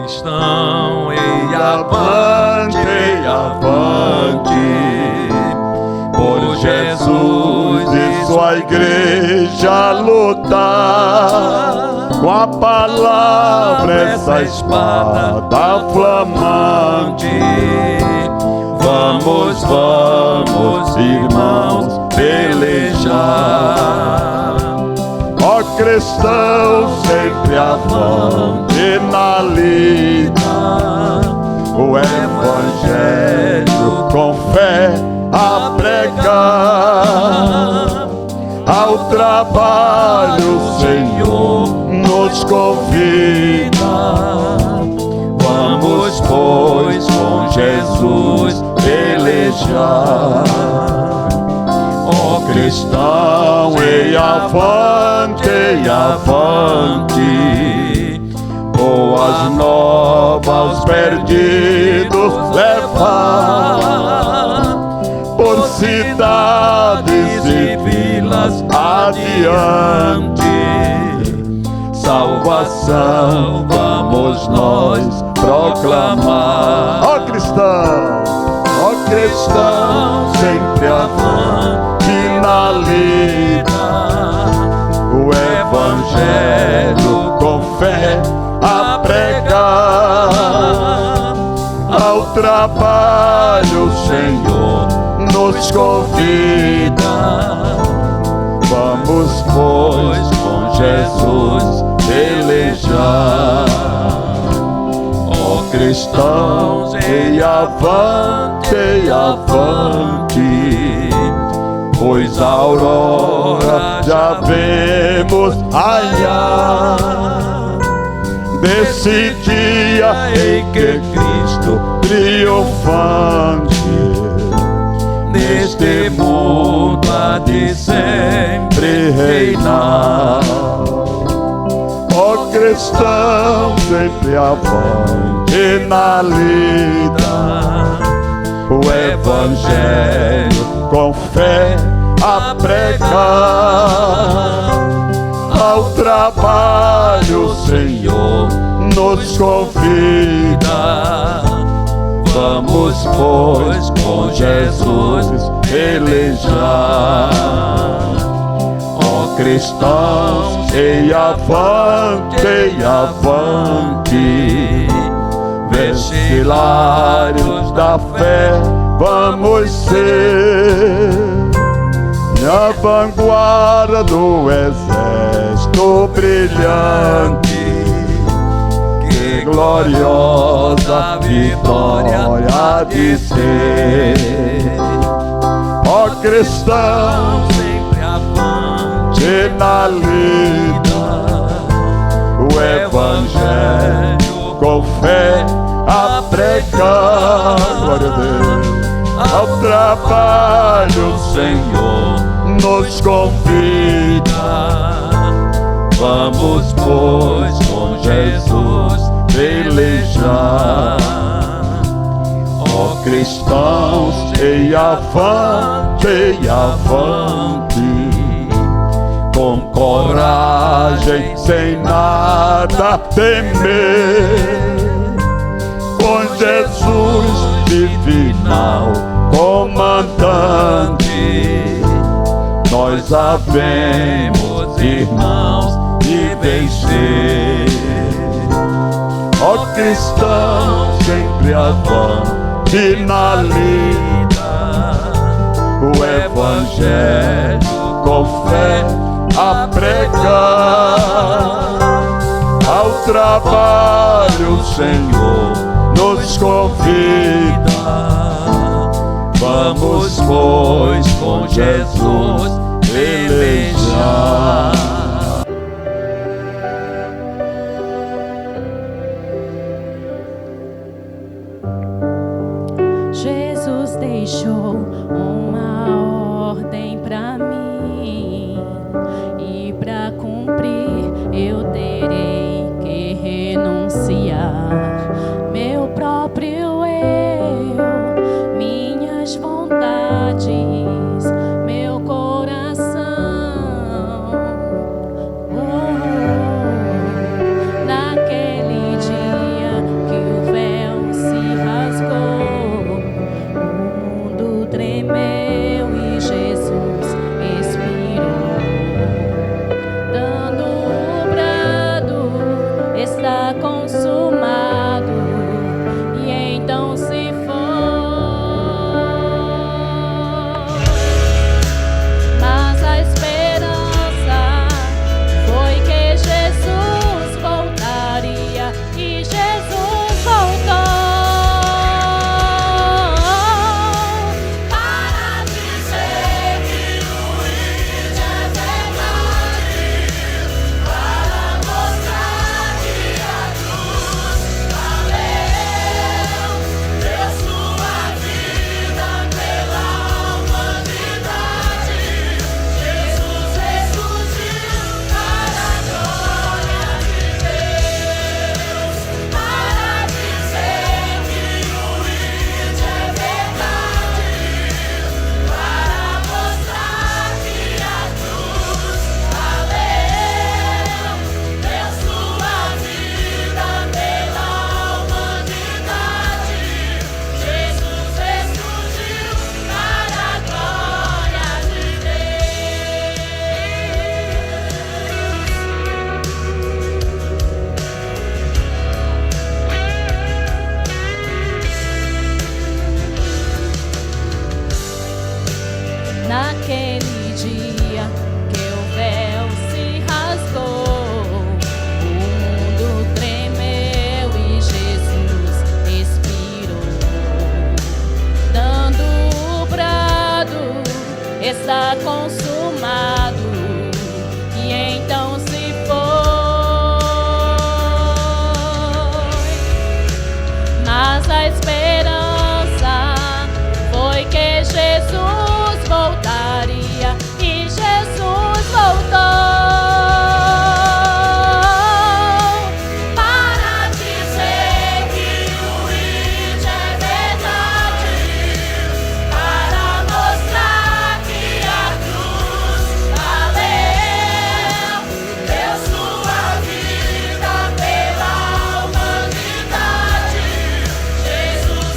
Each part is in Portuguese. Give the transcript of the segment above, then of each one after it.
cristão, e avante, por Jesus e sua igreja lutar, com a palavra essa espada flamante. Vamos, vamos, irmãos, pelejar. Ó cristão, sempre avante na lida, o evangelho com fé a pregar. Ao trabalho o Senhor nos convida. Vamos, pois, com Jesus pelejar. Ó cristão, e avante, boas novas aos perdidos levar, por cidades e vilas adiante. Salvação vamos nós proclamar. Ó cristão, sempre avante na lida, o evangelho com fé a pregar. Ao trabalho o Senhor nos convida. Vamos, pois, com Jesus pelejar. Ó cristãos, e avante, pois a aurora já vemos raiar, desse dia em que Cristo triunfante neste mundo há de sempre reinar. Ó cristão, sempre avante na lida, o evangelho com fé a pregar. Ao trabalho o Senhor nos convida. Vamos, pois, com Jesus pelejar. Ó cristãos, e avante, vestilhários da fé vamos ser, e a vanguarda do exército brilhante. Que gloriosa vitória há de ser. Ó cristão, sempre avante na lida, o evangelho com fé a pregar. Glória a Deus. Ao trabalho o Senhor nos convida. Vamos, pois, com Jesus pelejar. Ó cristãos, e avante, com coragem, sem nada temer, com Jesus divinal comandante, nós havemos, irmãos, de vencer. Ó cristão, sempre avante na lida, o evangelho com fé a pregar. Ao trabalho o Senhor nos convida. Vamos, pois, com Jesus pelejar. Jesus deixou uma ordem pra mim, e pra cumprir eu terei que renunciar meu próprio eu, minhas vontades, meu coração. Naquele dia está consumado, e então se foi. Mas a esperança foi que Jesus voltaria, e Jesus voltou para dizer que o hino é verdade, para mostrar que a cruz valeu, deu sua vida pela humanidade. Jesus ressurgiu para a glória de Deus, para dizer que o hino é verdade, para mostrar que a cruz valeu, deu sua vida pela humanidade. Jesus ressurgiu para a glória de Deus. Naquele dia que o véu se rasgou, o mundo tremeu e Jesus expirou, dando o brado: está consumado, e então se foi. Mas a esperança foi que Jesus voltaria, e Jesus voltou para dizer que o hino é verdade, para mostrar que a cruz valeu, deu sua vida pela humanidade. Jesus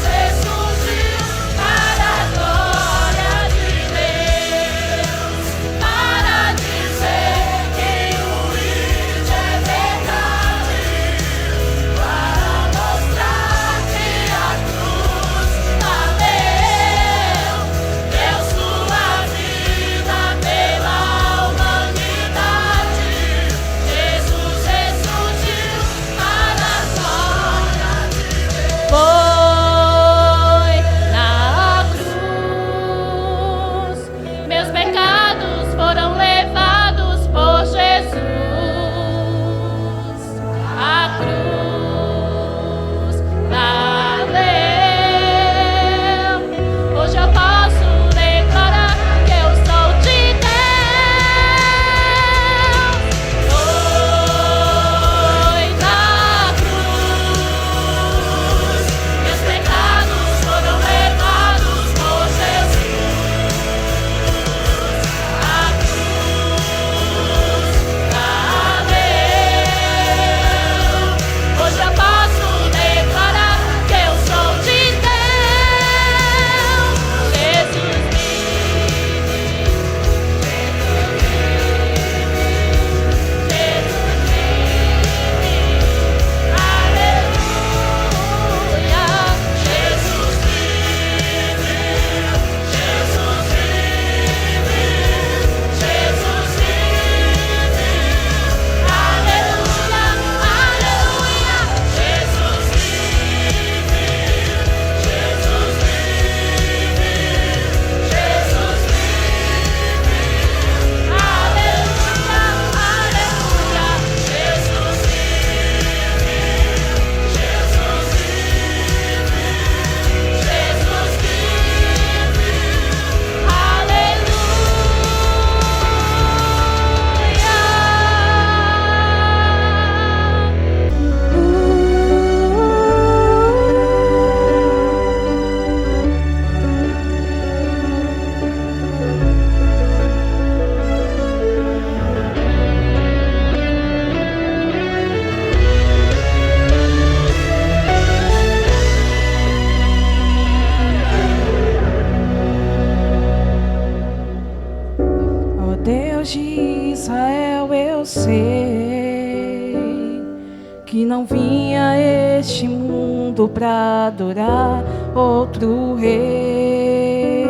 vim a este mundo pra adorar outro rei.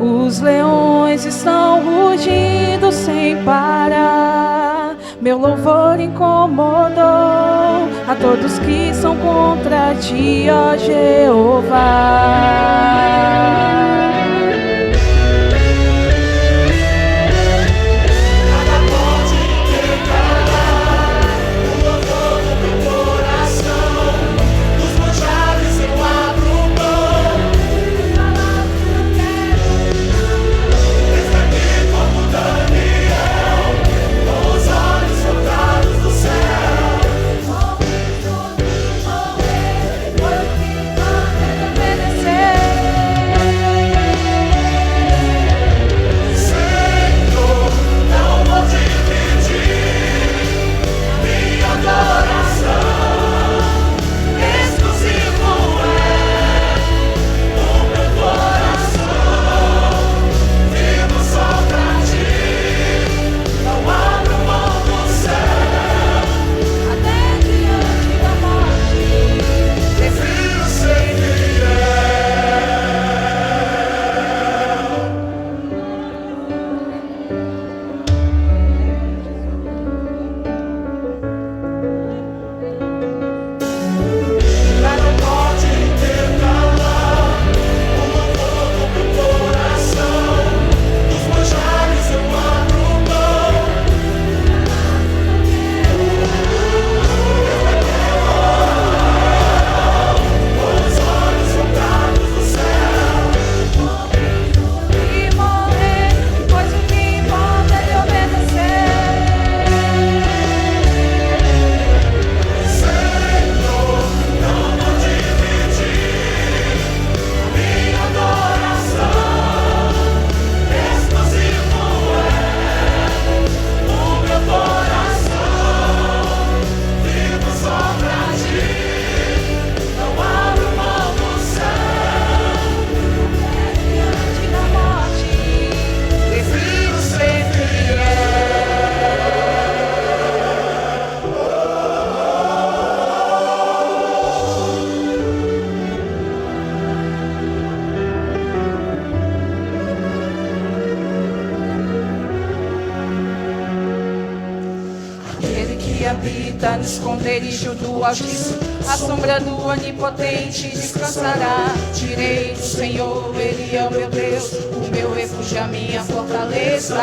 Os leões estão rugindo sem parar. Meu louvor incomodou a todos que são contra ti, ó Jeová. Habita no esconderijo do Altíssimo, a sombra do Onipotente descansará. Direi do Senhor, Ele é o meu Deus, o meu refúgio, a minha fortaleza.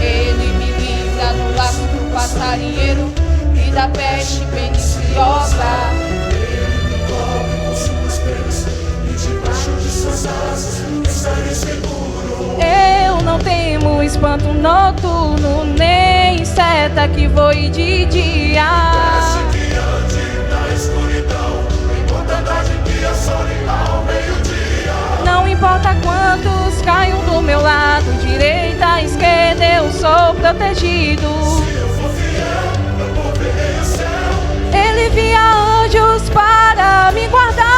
Ele me livra do laço do passarinheiro e da peste perniciosa. Ele me cobre com suas penas e debaixo de suas asas estarei seguro. Eu não temo espanto noturno, nem seta que voe de dia. Peste que ande na escuridão, enquanto andar de dia, sol ao meio-dia. Não importa quantos caiam do meu lado, direita, esquerda, eu sou protegido. Se eu for fiel, eu vou ver o céu. Ele envia anjos para me guardar.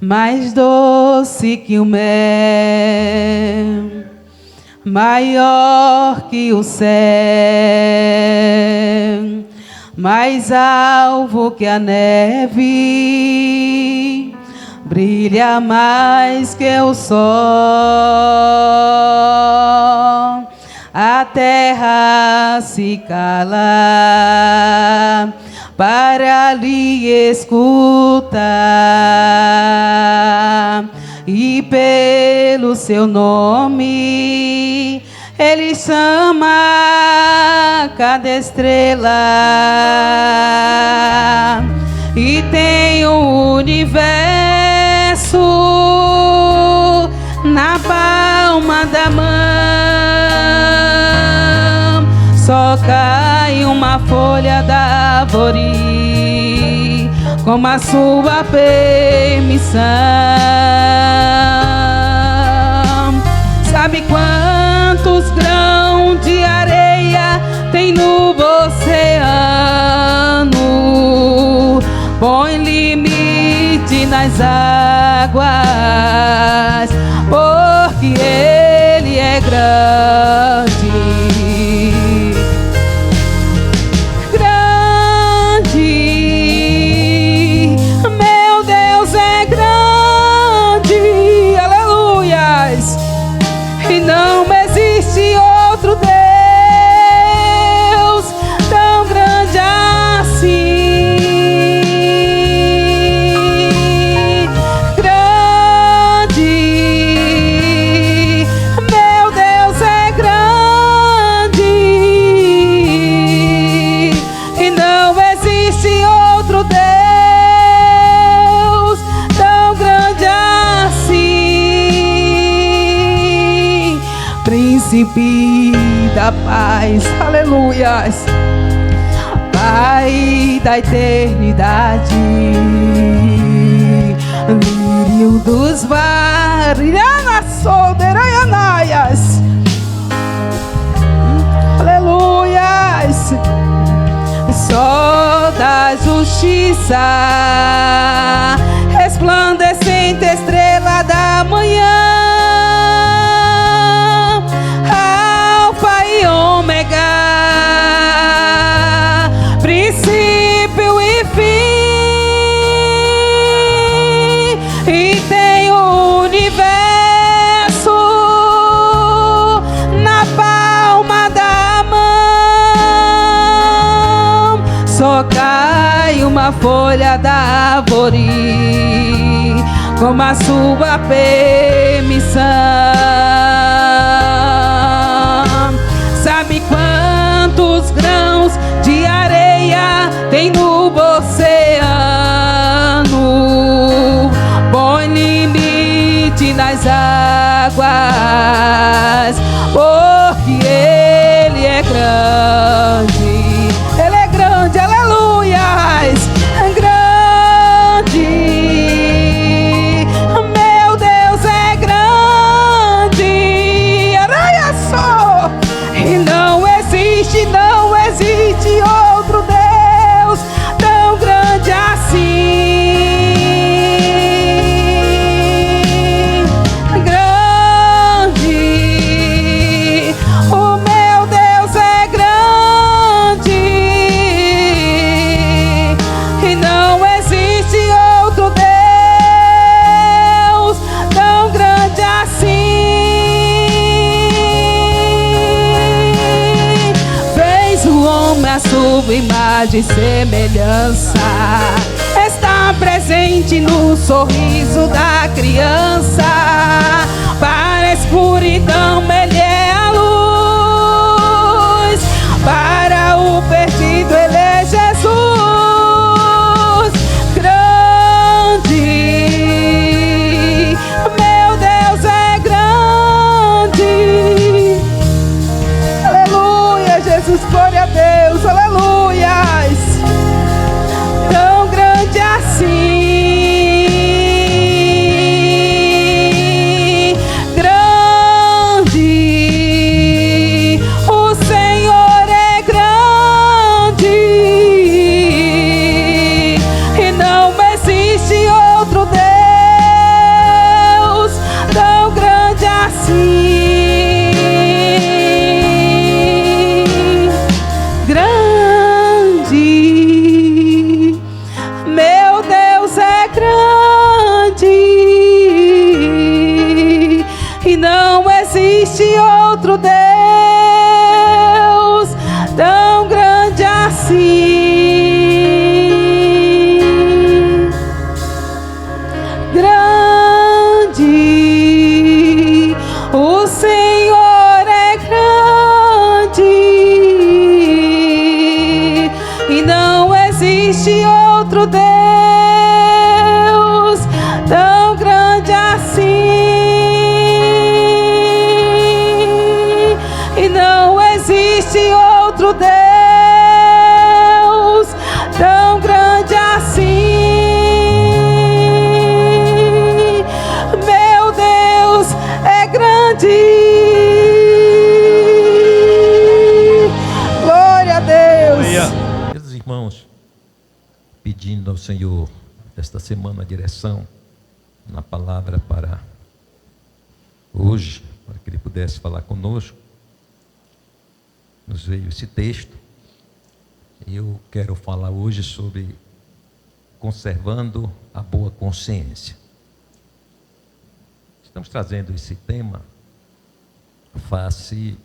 mais doce que o mel, maior que o céu, mais alvo que a neve, brilha mais que o sol. A terra se cala para lhe escutar, e pelo seu nome ele chama cada estrela, e tem o universo na palma da mão. Só cai uma folha da árvore com a sua permissão. Sabe quantos grãos de areia tem no oceano? Põe limite nas águas, porque ele é grande. Príncipe da paz, aleluias, Pai da eternidade, lírio dos mares, aleluias, sol da justiça, resplandecente estrela da manhã, ômega, princípio e fim, e tem o universo na palma da mão. Só cai uma folha da árvore com a sua permissão. Sabe quantos grãos de areia tem no oceano? Põe limite nas águas, porque ele é grande. Ele é grande, aleluias, grande. Meu Deus é grande. Olha só. E não existe outro Deus tão grande assim. Grande, o meu Deus é grande. E não existe outro Deus tão grande assim. A sua imagem e semelhança, está presente no sorriso da criança. Para a escuridão ele é a luz, para o perdido ele é Jesus. Grande, meu Deus é grande. Aleluia, Jesus, glória a Deus. Aleluias, tão grande assim. existe outro Deus tão grande assim. Grande, o Senhor é grande e não existe outro Deus tão grande assim. E não existe outro Deus tão grande assim. Meu Deus é grande. Glória a Deus. Queridos irmãos, pedindo ao Senhor esta semana a direção na palavra para hoje, para que Ele pudesse falar conosco, nos veio esse texto. E eu quero falar hoje sobre conservando a boa consciência. Estamos trazendo esse tema face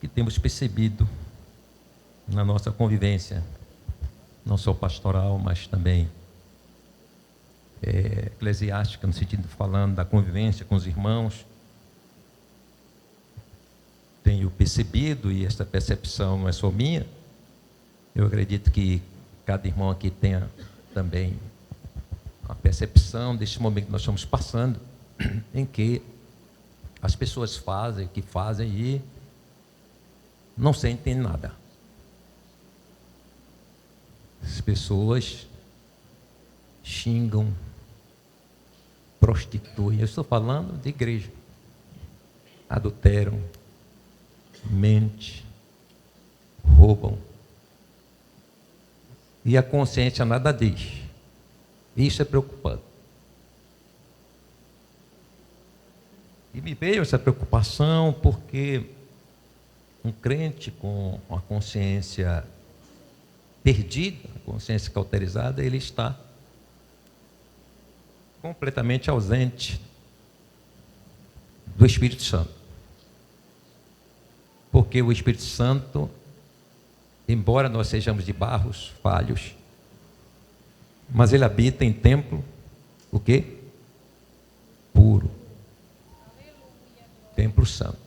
que temos percebido na nossa convivência, não só pastoral, mas também eclesiástica, no sentido de falando da convivência com os irmãos. Tenho percebido, e essa percepção não é só minha, eu acredito que cada irmão aqui tenha também a percepção desse momento que nós estamos passando, em que as pessoas fazem o que fazem e não sentem nada. As pessoas xingam, prostituem, eu estou falando de igreja, adulteram, mente, roubam, e a consciência nada diz. Isso é preocupante. E me veio essa preocupação porque um crente com a consciência perdida, a consciência cauterizada, ele está completamente ausente do Espírito Santo. Porque o Espírito Santo, embora nós sejamos de barros, falhos, mas ele habita em templo, o quê? Puro. Templo santo.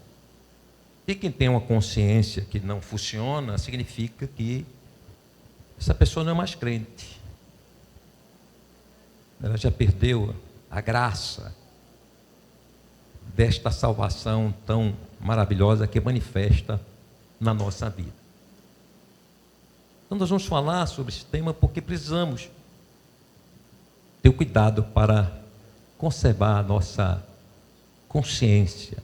E quem tem uma consciência que não funciona, significa que essa pessoa não é mais crente. Ela já perdeu a graça desta salvação tão maravilhosa que manifesta na nossa vida. Então nós vamos falar sobre esse tema porque precisamos ter cuidado para conservar a nossa consciência.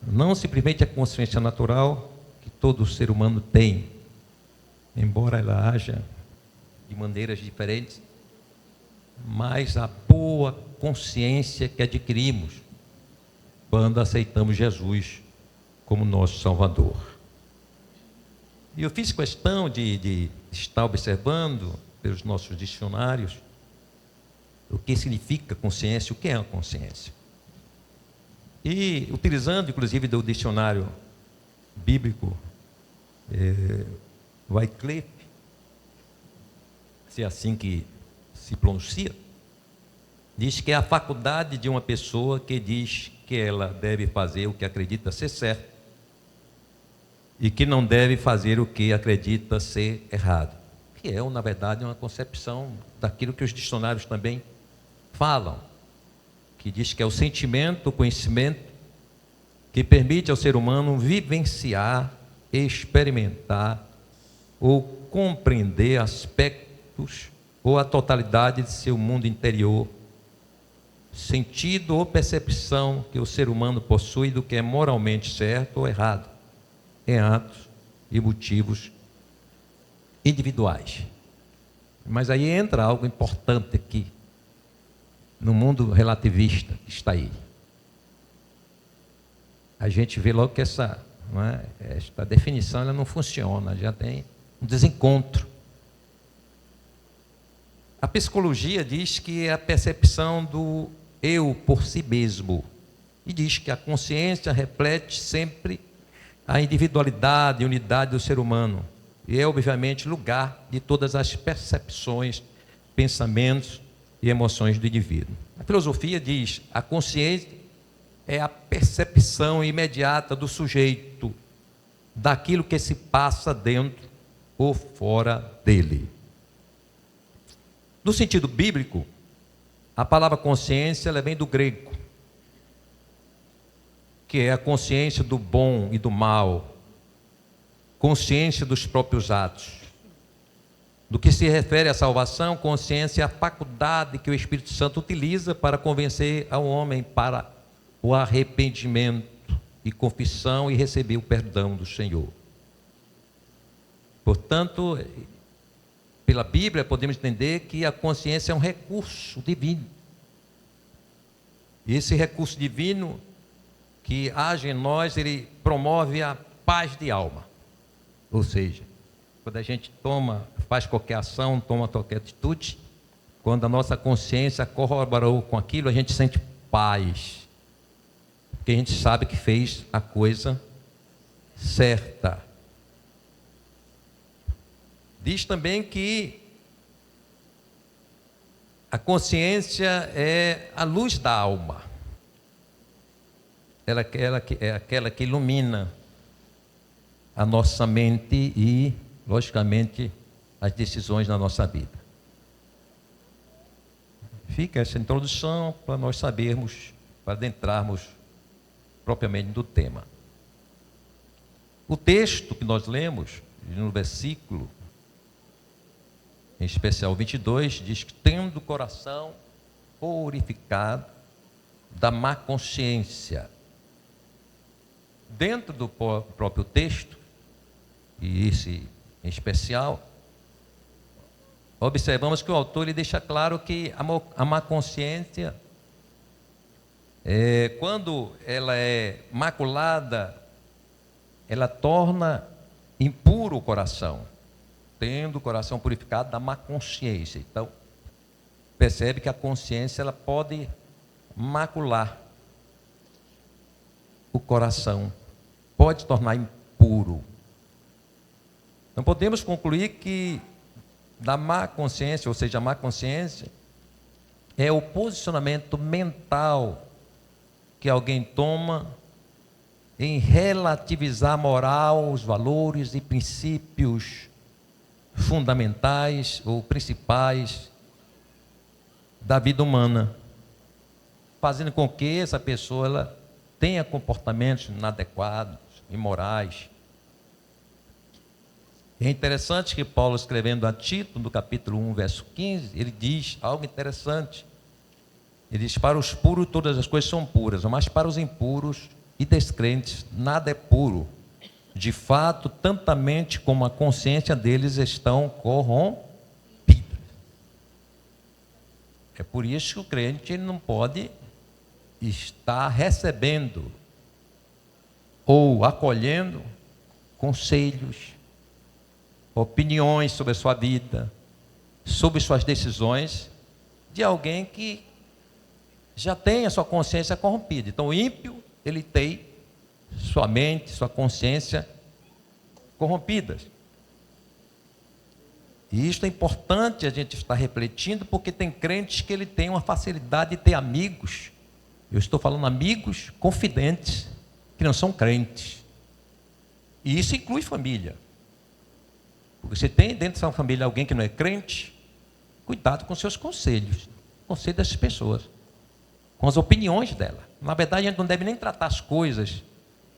Não simplesmente a consciência natural que todo ser humano tem, embora ela haja de maneiras diferentes, mas a boa consciência que adquirimos quando aceitamos Jesus como nosso Salvador. E eu fiz questão de estar observando pelos nossos dicionários o que significa consciência, o que é a consciência. E utilizando inclusive do dicionário bíblico Wycliffe, se é assim que se pronuncia, diz que é a faculdade de uma pessoa que diz que ela deve fazer o que acredita ser certo e que não deve fazer o que acredita ser errado, que é, na verdade, uma concepção daquilo que os dicionários também falam, que diz que é o sentimento, o conhecimento que permite ao ser humano vivenciar, experimentar ou compreender aspectos ou a totalidade de seu mundo interior, sentido ou percepção que o ser humano possui do que é moralmente certo ou errado, em atos e motivos individuais. Mas aí entra algo importante aqui, no mundo relativista que está aí. A gente vê logo que esta definição ela não funciona, já tem um desencontro. A psicologia diz que é a percepção do eu por si mesmo. E diz que a consciência reflete sempre a individualidade e unidade do ser humano. E é, obviamente, lugar de todas as percepções, pensamentos e emoções do indivíduo. A filosofia diz: a consciência é a percepção imediata do sujeito daquilo que se passa dentro ou fora dele. No sentido bíblico, a palavra consciência ela vem do grego, que é a consciência do bom e do mal, consciência dos próprios atos. Do que se refere à salvação, consciência é a faculdade que o Espírito Santo utiliza para convencer ao homem para o arrependimento e confissão e receber o perdão do Senhor. Portanto, pela Bíblia podemos entender que a consciência é um recurso divino. E esse recurso divino que age em nós, ele promove a paz de alma. Ou seja, quando a gente faz qualquer ação, toma qualquer atitude, quando a nossa consciência corroborou com aquilo, a gente sente paz. Porque a gente sabe que fez a coisa certa. Diz também que a consciência é a luz da alma. Ela é aquela que ilumina a nossa mente e, logicamente, as decisões na nossa vida. Fica essa introdução para nós sabermos, para adentrarmos propriamente do tema. O texto que nós lemos, no versículo, em especial 22, diz que tendo o coração purificado da má consciência. Dentro do próprio texto, e esse em especial, observamos que o autor ele deixa claro que a má consciência, quando ela é maculada, ela torna impuro o coração, tendo o coração purificado da má consciência. Então, percebe que a consciência ela pode macular o coração, pode tornar impuro. Não podemos concluir que da má consciência, ou seja, a má consciência é o posicionamento mental que alguém toma em relativizar a moral, os valores e princípios fundamentais ou principais da vida humana, fazendo com que essa pessoa ela tenha comportamentos inadequados, imorais. É interessante que Paulo, escrevendo a Tito, no capítulo 1, verso 15, ele diz algo interessante. Ele diz: para os puros todas as coisas são puras, mas para os impuros e descrentes nada é puro. De fato, tantamente como a consciência deles estão corrompidas. É por isso que o crente ele não pode estar recebendo ou acolhendo conselhos, opiniões sobre a sua vida, sobre suas decisões, de alguém que já tem a sua consciência corrompida. Então, o ímpio, ele tem sua mente, sua consciência corrompidas. E isso é importante a gente estar refletindo, porque tem crentes que ele tem uma facilidade de ter amigos. Eu estou falando amigos confidentes, que não são crentes. E isso inclui família. Porque você tem dentro da sua família alguém que não é crente, cuidado com seus conselhos, conselho dessas pessoas, com as opiniões dela. Na verdade, a gente não deve nem tratar as coisas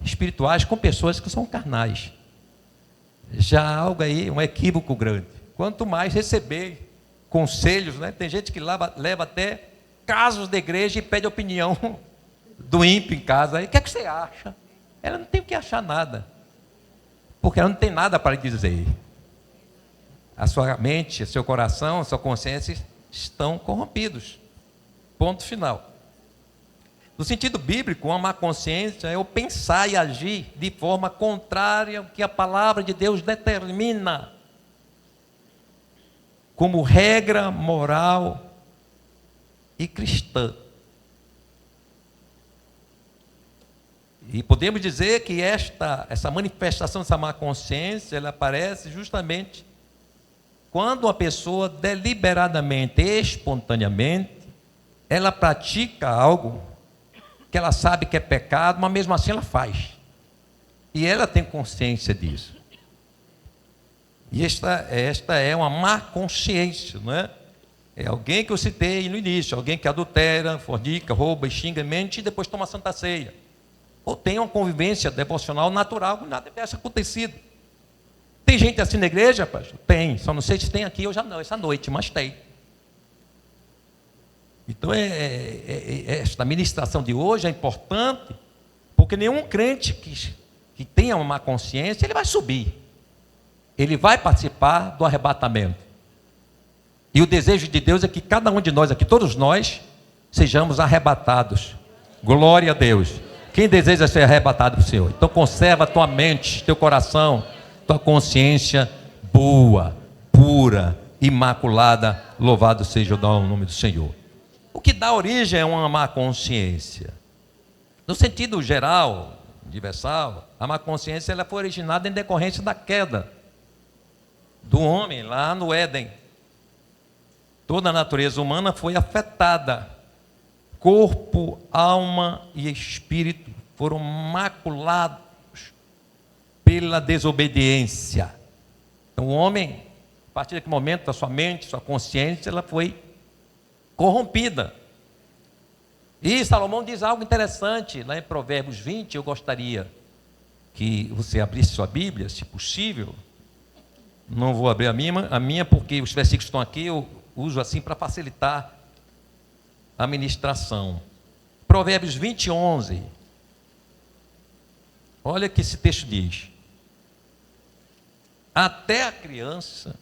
espirituais com pessoas que são carnais. Já há algo aí, um equívoco grande. Quanto mais receber conselhos, né? Tem gente que leva até casos da igreja e pede opinião do ímpio em casa. Aí, o que é que você acha? Ela não tem o que achar nada, porque ela não tem nada para lhe dizer. A sua mente, seu coração, a sua consciência estão corrompidos. Ponto final. No sentido bíblico, uma má consciência é o pensar e agir de forma contrária ao que a palavra de Deus determina como regra moral e cristã. E podemos dizer que essa manifestação dessa má consciência, ela aparece justamente quando uma pessoa deliberadamente, espontaneamente, ela pratica algo que ela sabe que é pecado, mas mesmo assim ela faz. E ela tem consciência disso. E esta é uma má consciência, não é? É alguém que eu citei no início, alguém que adultera, fornica, rouba, xinga, mente e depois toma a Santa Ceia. Ou tem uma convivência devocional natural, que nada tivesse acontecido. Tem gente assim na igreja, pastor? Tem, só não sei se tem aqui hoje não, essa noite, mas tem. Então, esta ministração de hoje é importante, porque nenhum crente que tenha uma má consciência, ele vai subir. Ele vai participar do arrebatamento. E o desejo de Deus é que cada um de nós aqui, todos nós, sejamos arrebatados. Glória a Deus. Quem deseja ser arrebatado para o Senhor? Então conserva a tua mente, teu coração, tua consciência boa, pura, imaculada. Louvado seja o nome do Senhor. O que dá origem a uma má consciência? No sentido geral, universal, a má consciência ela foi originada em decorrência da queda do homem lá no Éden. Toda a natureza humana foi afetada. Corpo, alma e espírito foram maculados pela desobediência. Então o homem, a partir daquele momento, a sua mente, sua consciência, ela foi corrompida. E Salomão diz algo interessante, lá em Provérbios 20, eu gostaria que você abrisse sua Bíblia, se possível. Não vou abrir a minha porque os versículos estão aqui, eu uso assim para facilitar a ministração. Provérbios 20, 11. Olha o que esse texto diz. Até a criança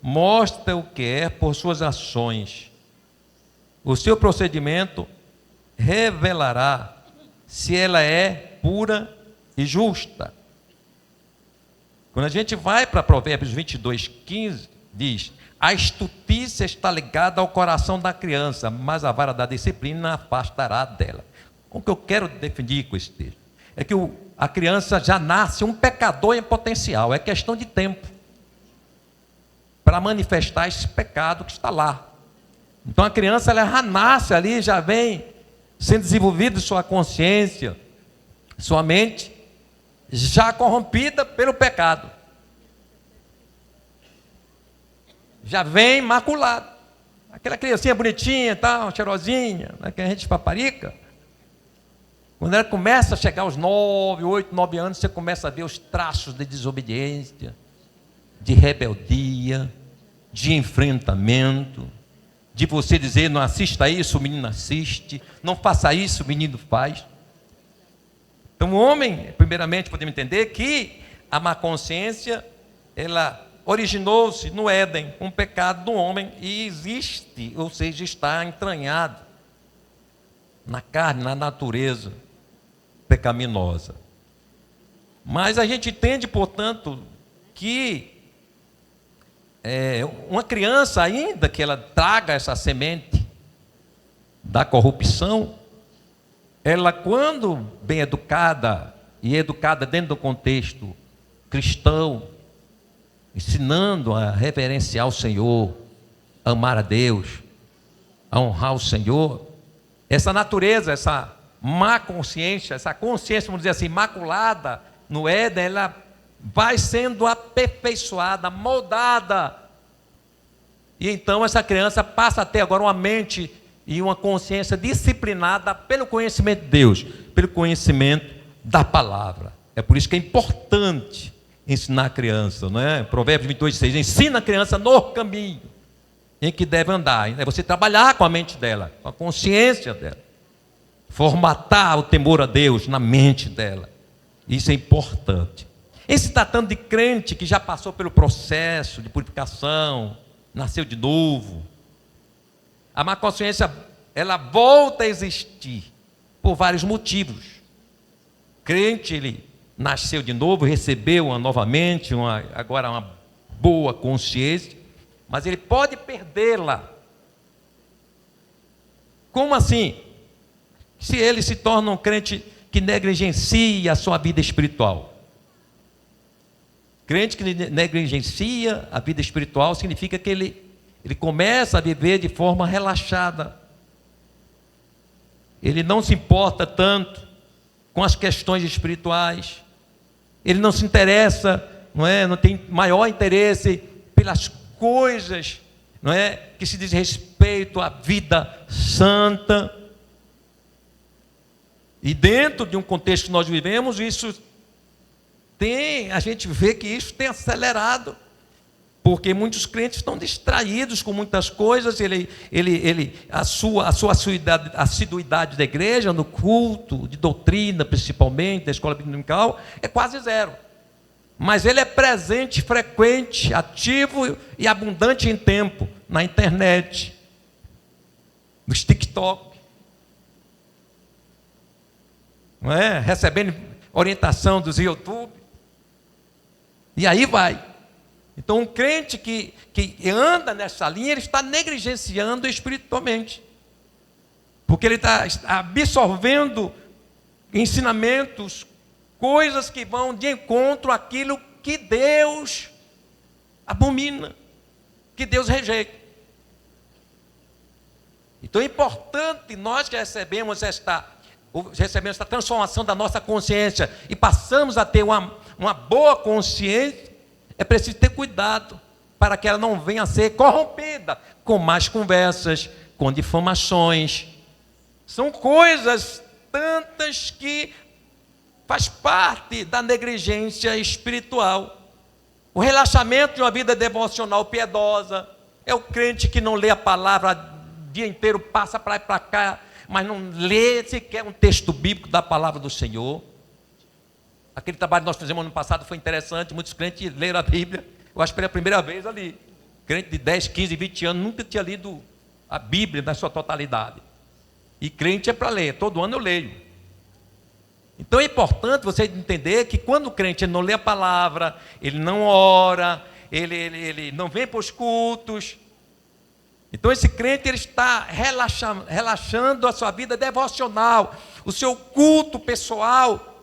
mostra o que é por suas ações. O seu procedimento revelará se ela é pura e justa. Quando a gente vai para Provérbios 22, 15, diz: a estultícia está ligada ao coração da criança, mas a vara da disciplina afastará dela. O que eu quero definir com esse texto é que a criança já nasce um pecador em potencial, é questão de tempo para manifestar esse pecado que está lá. Então a criança ela já nasce ali, já vem sendo desenvolvida sua consciência, sua mente, já corrompida pelo pecado. Já vem maculado. Aquela criancinha bonitinha, tal, cheirosinha, né, que a gente paparica. Quando ela começa a chegar aos 9, 8, 9 anos, você começa a ver os traços de desobediência, de rebeldia, de enfrentamento, de você dizer: não assista isso, o menino assiste, não faça isso, o menino faz. Então o homem, primeiramente, podemos entender que a má consciência, ela originou-se no Éden, um pecado do homem, e existe, ou seja, está entranhado na carne, na natureza pecaminosa. Mas a gente entende, portanto, que uma criança, ainda que ela traga essa semente da corrupção, ela, quando bem educada, e educada dentro do contexto cristão, ensinando a reverenciar o Senhor, a amar a Deus, a honrar o Senhor, essa natureza, essa má consciência, essa consciência, vamos dizer assim, maculada no Éden, ela vai sendo aperfeiçoada, moldada. E então essa criança passa a ter agora uma mente e uma consciência disciplinada pelo conhecimento de Deus, pelo conhecimento da palavra. É por isso que é importante ensinar a criança, não é? Provérbios 22, 6, ensina a criança no caminho em que deve andar. É você trabalhar com a mente dela, com a consciência dela, formatar o temor a Deus na mente dela. Isso é importante. Em se tratando de crente que já passou pelo processo de purificação, nasceu de novo, a má consciência, ela volta a existir por vários motivos. Crente, ele nasceu de novo, recebeu novamente agora uma boa consciência, mas ele pode perdê-la. Como assim? Se ele se torna um crente que negligencia a sua vida espiritual. Crente que negligencia a vida espiritual significa que ele começa a viver de forma relaxada. Ele não se importa tanto com as questões espirituais. Ele não se interessa, não tem maior interesse pelas coisas, que se diz respeito à vida santa. E dentro de um contexto que nós vivemos, a gente vê que isso tem acelerado, porque muitos crentes estão distraídos com muitas coisas. A sua assiduidade da igreja, no culto, de doutrina principalmente, da escola dominical, é quase zero. Mas ele é presente, frequente, ativo e abundante em tempo, na internet, nos TikTok, recebendo orientação dos YouTube, e aí vai. Então, um crente que anda nessa linha, ele está negligenciando espiritualmente, porque ele está absorvendo ensinamentos, coisas que vão de encontro àquilo que Deus abomina, que Deus rejeita. Então é importante nós que recebemos esta transformação da nossa consciência e passamos a ter uma boa consciência, é preciso ter cuidado para que ela não venha a ser corrompida com más conversas, com difamações. São coisas tantas que faz parte da negligência espiritual. O relaxamento de uma vida devocional piedosa é o crente que não lê a palavra o dia inteiro, passa para lá e para cá, mas não lê sequer um texto bíblico da palavra do Senhor. Aquele trabalho que nós fizemos ano passado foi interessante, muitos crentes leram a Bíblia, eu acho que pela primeira vez ali, crente de 10, 15, 20 anos, nunca tinha lido a Bíblia na sua totalidade, e crente é para ler, todo ano eu leio. Então é importante você entender que quando o crente não lê a palavra, ele não ora, ele não vem para os cultos, então esse crente ele está relaxando a sua vida devocional, o seu culto pessoal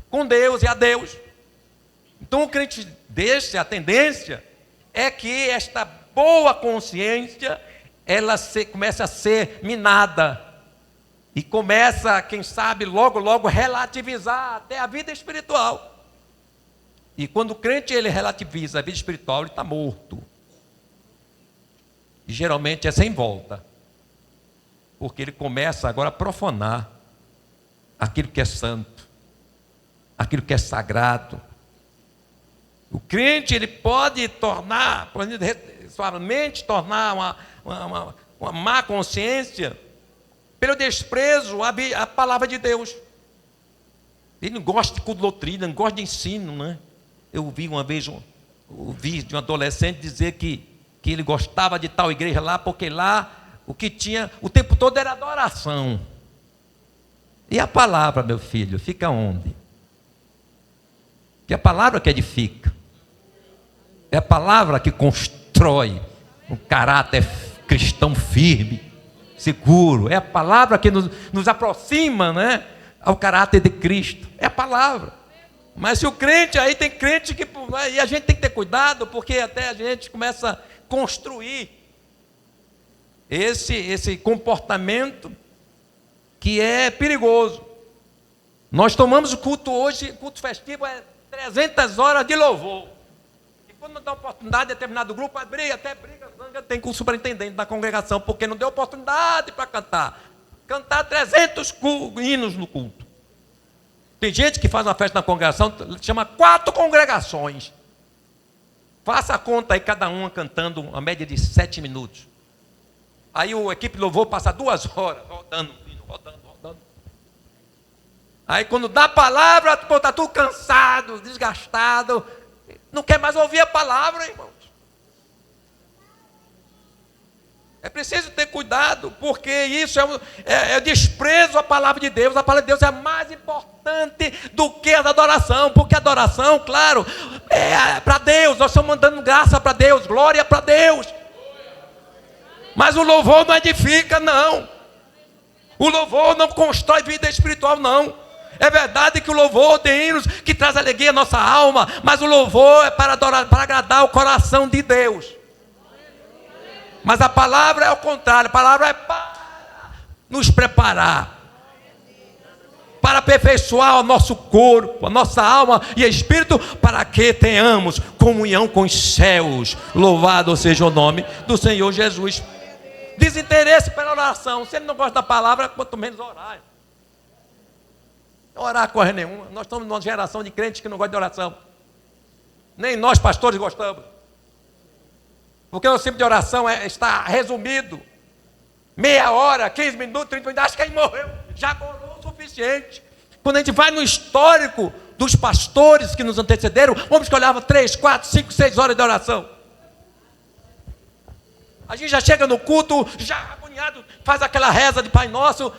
com Deus e a Deus. Então o crente a tendência é que esta boa consciência começa a ser minada e começa, quem sabe, logo relativizar até a vida espiritual. E quando o crente ele relativiza a vida espiritual, ele está morto. E geralmente é sem volta, porque ele começa agora a profanar aquilo que é santo, aquilo que é sagrado. O crente ele pode tornar, sua mente tornar uma má consciência pelo desprezo à palavra de Deus. Ele não gosta de doutrina, não gosta de ensino, né? Eu vi uma vez de um adolescente dizer que ele gostava de tal igreja lá, porque lá o que tinha o tempo todo era adoração. E a palavra, meu filho, fica onde? Que é a palavra que edifica, é a palavra que constrói um caráter cristão firme, seguro, é a palavra que nos aproxima, ao caráter de Cristo, é a palavra. Mas se o crente, aí tem crente que, e a gente tem que ter cuidado, porque até a gente começa a construir esse comportamento que é perigoso. Nós tomamos o culto hoje, culto festivo é 300 horas de louvor. E quando não dá oportunidade, determinado grupo, briga, zanga, tem com o superintendente da congregação, porque não deu oportunidade para cantar. Cantar 300 hinos no culto. Tem gente que faz uma festa na congregação, chama 4 congregações. Faça a conta aí, cada uma cantando uma média de 7 minutos. Aí a equipe de louvor passa 2 horas, rodando. Aí quando dá a palavra, está tudo cansado, desgastado, não quer mais ouvir a palavra, irmãos. É preciso ter cuidado, porque isso é desprezo à palavra de Deus. A palavra de Deus é mais importante do que a adoração, porque a adoração, claro, é para Deus, nós estamos mandando graça para Deus, glória para Deus. Mas o louvor não edifica, não. O louvor não constrói vida espiritual, não. É verdade que o louvor tem hinos que traz alegria à nossa alma, mas o louvor é para adorar, para agradar o coração de Deus. Mas a palavra é o contrário, a palavra é para nos preparar, para aperfeiçoar o nosso corpo, a nossa alma e espírito, para que tenhamos comunhão com os céus. Louvado seja o nome do Senhor Jesus. Desinteresse pela oração. Se ele não gosta da palavra, quanto menos orar. Orar coisa nenhuma. Nós estamos numa geração de crentes que não gosta de oração. Nem nós pastores gostamos. Porque o tempo de oração está resumido. Meia hora, 15 minutos, 30 minutos, acho que ele morreu. Já orou o suficiente. Quando a gente vai no histórico dos pastores que nos antecederam, homens que olhavam 3, 4, 5, 6 horas de oração. A gente já chega no culto, já agoniado, faz aquela reza de Pai Nosso,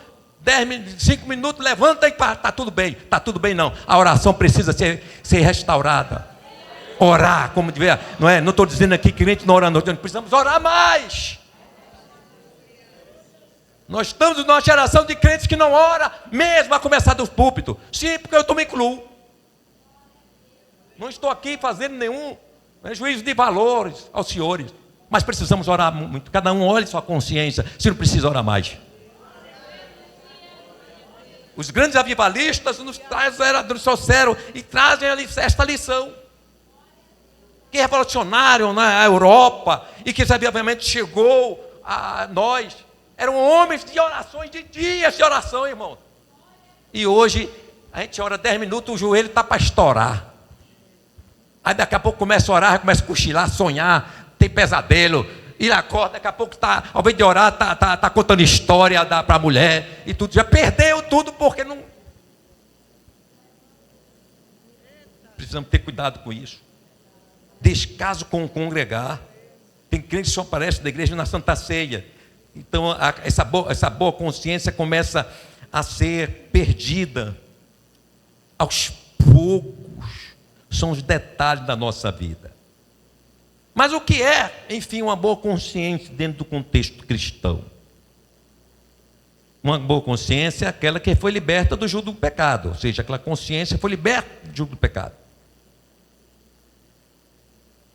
5 minutos, levanta e está tudo bem. Está tudo bem não. A oração precisa ser restaurada. Orar, como devia, não é? Não estou dizendo aqui que crente não ora, nós precisamos orar mais. Nós estamos numa geração de crentes que não ora, mesmo a começar dos púlpitos. Sim, porque eu me incluo. Não estou aqui fazendo nenhum juízo de valores aos senhores. Mas precisamos orar muito. Cada um olhe sua consciência, se não precisa orar mais. Os grandes avivalistas nos trouxeram e trazem esta lição. Que revolucionaram na Europa e que esse avivamento chegou a nós. Eram homens de orações, de dias de oração, irmão. E hoje, a gente ora 10 minutos, o joelho está para estourar. Aí daqui a pouco começa a orar, começa a cochilar, sonhar, tem pesadelo. E acorda, daqui a pouco ao invés de orar, está contando história para a mulher. E tudo, já perdeu tudo porque não... Precisamos ter cuidado com isso. Descaso com o congregar. Tem crentes que só aparecem da igreja na Santa Ceia. Então, essa boa consciência começa a ser perdida. Aos poucos, são os detalhes da nossa vida. Mas o que é, enfim, uma boa consciência dentro do contexto cristão? Uma boa consciência é aquela que foi liberta do jugo do pecado. Ou seja, aquela consciência foi liberta do jugo do pecado.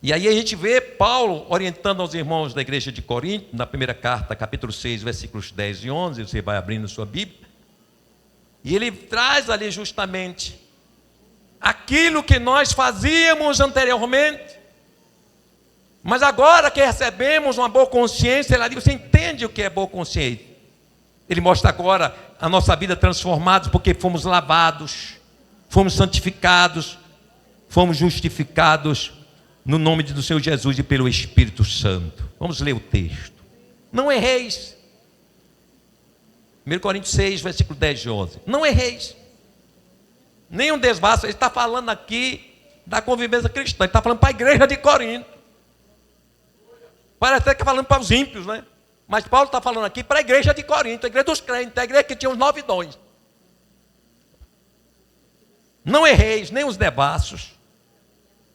E aí a gente vê Paulo orientando aos irmãos da igreja de Corinto, na primeira carta, capítulo 6, versículos 10 e 11, você vai abrindo sua Bíblia, e ele traz ali justamente aquilo que nós fazíamos anteriormente, mas agora que recebemos uma boa consciência, ele diz, você entende o que é boa consciência? Ele mostra agora a nossa vida transformada, porque fomos lavados, fomos santificados, fomos justificados, no nome do Senhor Jesus e pelo Espírito Santo. Vamos ler o texto. Não erreis. 1 Coríntios 6, versículo 10 e 11. Não erreis. Nenhum desvasto. Ele está falando aqui da convivência cristã. Ele está falando para a igreja de Corinto. Parece até que está falando para os ímpios, né? Mas Paulo está falando aqui para a igreja de Corinto, a igreja dos crentes, a igreja que tinha os 9 dons. Não erreis, nem os devassos,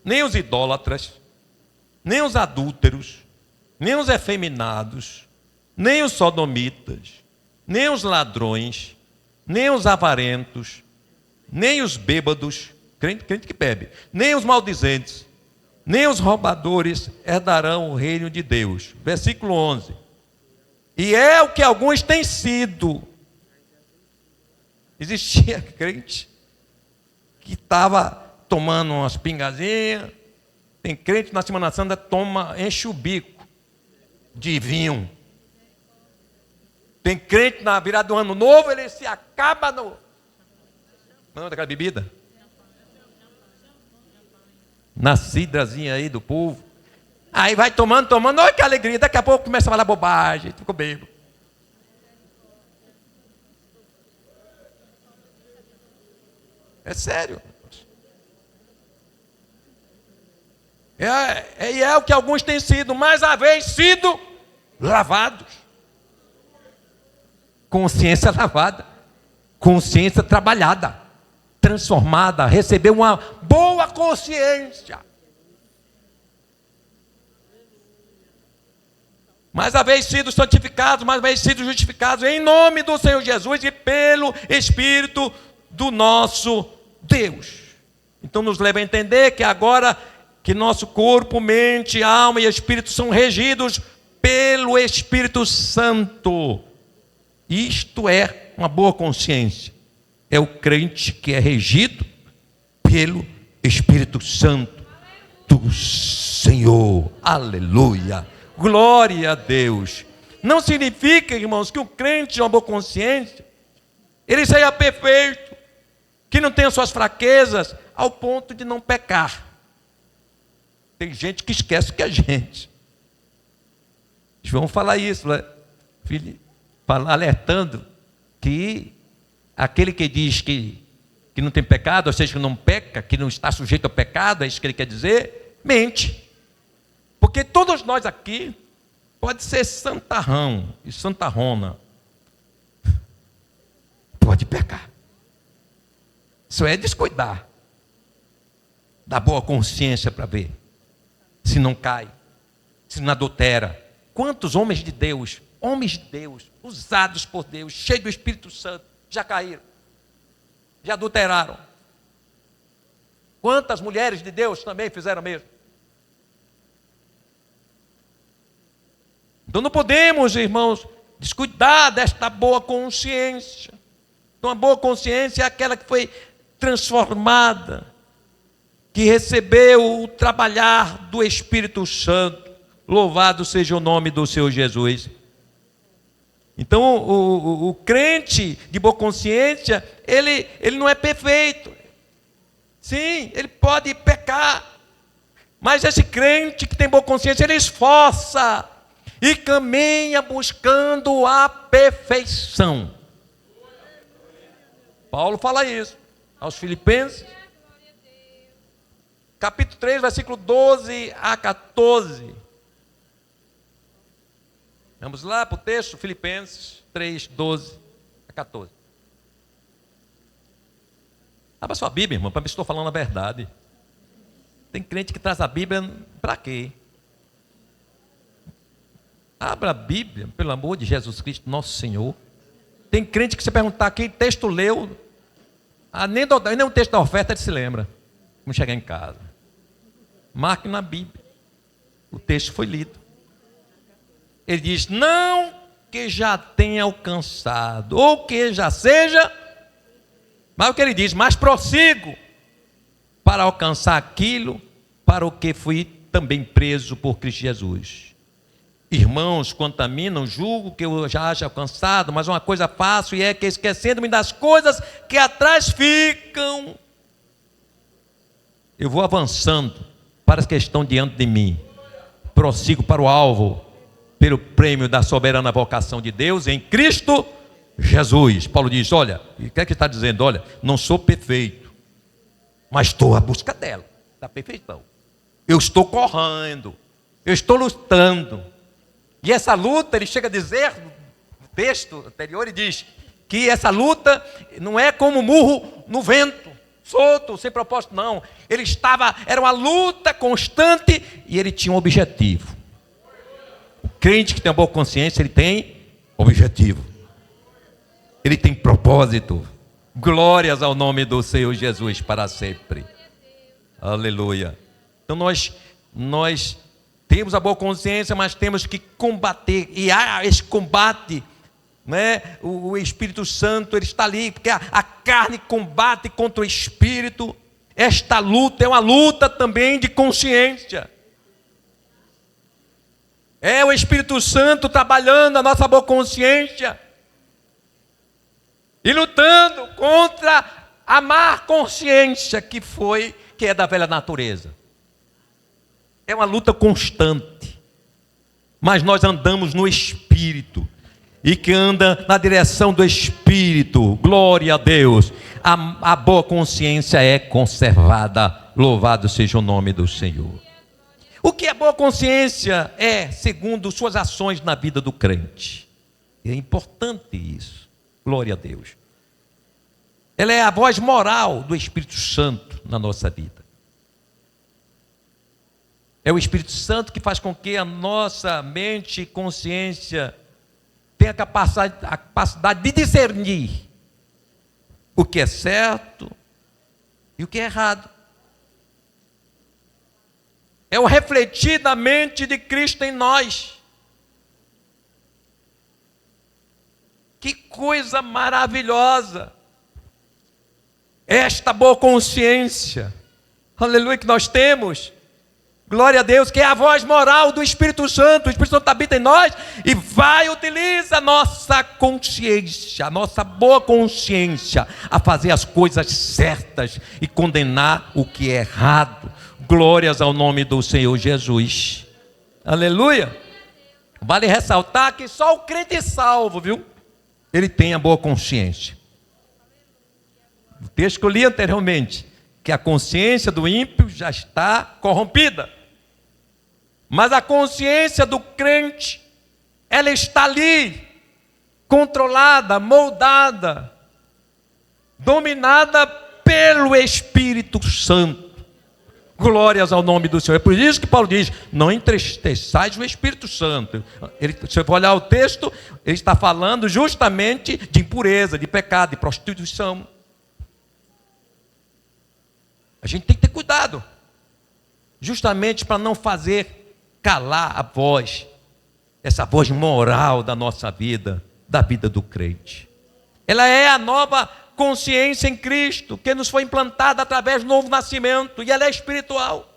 nem os idólatras, nem os adúlteros, nem os efeminados, nem os sodomitas, nem os ladrões, nem os avarentos, nem os bêbados, crente que bebe, nem os maldizentes, nem os roubadores herdarão o reino de Deus. Versículo 11. E é o que alguns têm sido. Existia crente que estava tomando umas pingazinhas. Tem crente na Semana Santa enche o bico de vinho. Tem crente na virada do ano novo, ele se acaba no... Não, daquela bebida? Na cidrazinha aí do povo. Aí vai tomando, olha que alegria, daqui a pouco começa a falar bobagem, ficou bêbado. É sério. É o que alguns têm sido, mas haveis sido lavados. Consciência lavada, consciência trabalhada, transformada, recebeu uma boa consciência. Mas haveis sido santificados, mas haveis sido justificados em nome do Senhor Jesus e pelo Espírito do nosso Deus. Então nos leva a entender que agora que nosso corpo, mente, alma e espírito são regidos pelo Espírito Santo. Isto é uma boa consciência. É o crente que é regido pelo Espírito Santo do Senhor. Aleluia. Glória a Deus. Não significa, irmãos, que o crente de uma boa consciência, ele seja perfeito, que não tenha suas fraquezas, ao ponto de não pecar. Tem gente que esquece que é gente. João fala isso, né? Alertando que aquele que diz que não tem pecado, ou seja, que não peca, que não está sujeito ao pecado, é isso que ele quer dizer, mente. Porque todos nós aqui, pode ser santarrão e santarrona, pode pecar. Isso é descuidar da boa consciência para ver se não cai, se não adultera. Quantos homens de Deus, usados por Deus, cheios do Espírito Santo, já caíram, já adulteraram? Quantas mulheres de Deus também fizeram mesmo? Então não podemos, irmãos, descuidar desta boa consciência. Então a boa consciência é aquela que foi transformada, que recebeu o trabalhar do Espírito Santo. Louvado seja o nome do Senhor Jesus. Então o crente de boa consciência, ele não é perfeito. Sim, ele pode pecar, mas esse crente que tem boa consciência, ele esforça e caminha buscando a perfeição. Paulo fala isso aos Filipenses, capítulo 3, versículo 12 a 14. Vamos lá para o texto, Filipenses 3, 12 a 14. Abra sua Bíblia, irmão, para ver se estou falando a verdade. Tem crente que traz a Bíblia para quê? Abra a Bíblia, pelo amor de Jesus Cristo, nosso Senhor. Tem crente que se perguntar que texto leu, nem o texto da oferta ele se lembra. Vamos chegar em casa. Marque na Bíblia. O texto foi lido. Ele diz, não que já tenha alcançado, ou que já seja, mas o que ele diz, mas prossigo para alcançar aquilo para o que fui também preso por Cristo Jesus. Irmãos, quanto a mim, não julgo que eu já haja alcançado, mas uma coisa faço, e é que esquecendo-me das coisas que atrás ficam, eu vou avançando para as que estão diante de mim, prossigo para o alvo, pelo prêmio da soberana vocação de Deus em Cristo Jesus. Paulo diz, olha, o que é que está dizendo? Olha, não sou perfeito, mas estou à busca dela, da perfeição. Eu estou correndo, eu estou lutando. E essa luta, ele chega a dizer, no texto anterior, ele diz que essa luta não é como murro no vento, solto, sem propósito, não. Era uma luta constante e ele tinha um objetivo. O crente que tem uma boa consciência, ele tem objetivo. Ele tem propósito. Glórias ao nome do Senhor Jesus para sempre. Aleluia. Então nós temos a boa consciência, mas temos que combater. E há esse combate, né? O Espírito Santo, ele está ali, porque a carne combate contra o Espírito. Esta luta é uma luta também de consciência. É o Espírito Santo trabalhando a nossa boa consciência e lutando contra a má consciência que é da velha natureza. É uma luta constante, mas nós andamos no Espírito, e que anda na direção do Espírito, glória a Deus, a boa consciência é conservada. Louvado seja o nome do Senhor. O que é boa consciência é, segundo suas ações na vida do crente. É importante isso, glória a Deus. Ela é a voz moral do Espírito Santo na nossa vida. É o Espírito Santo que faz com que a nossa mente e consciência tenha a capacidade de discernir o que é certo e o que é errado. É o refletir da mente de Cristo em nós. Que coisa maravilhosa! Esta boa consciência, aleluia, que nós temos, glória a Deus, que é a voz moral do Espírito Santo. O Espírito Santo habita em nós e utiliza a nossa consciência, a nossa boa consciência, a fazer as coisas certas e condenar o que é errado. Glórias ao nome do Senhor Jesus, aleluia. Vale ressaltar que só o crente salvo, viu? Ele tem a boa consciência. O texto que eu li anteriormente, que a consciência do ímpio já está corrompida, mas a consciência do crente, ela está ali, controlada, moldada, dominada pelo Espírito Santo. Glórias ao nome do Senhor. É por isso que Paulo diz: não entristeçais o Espírito Santo. Se você for olhar o texto, ele está falando justamente de impureza, de pecado, de prostituição. A gente tem que ter cuidado, justamente para não fazer calar a voz, essa voz moral da nossa vida, da vida do crente. Ela é a nova consciência em Cristo, que nos foi implantada através do novo nascimento, e ela é espiritual.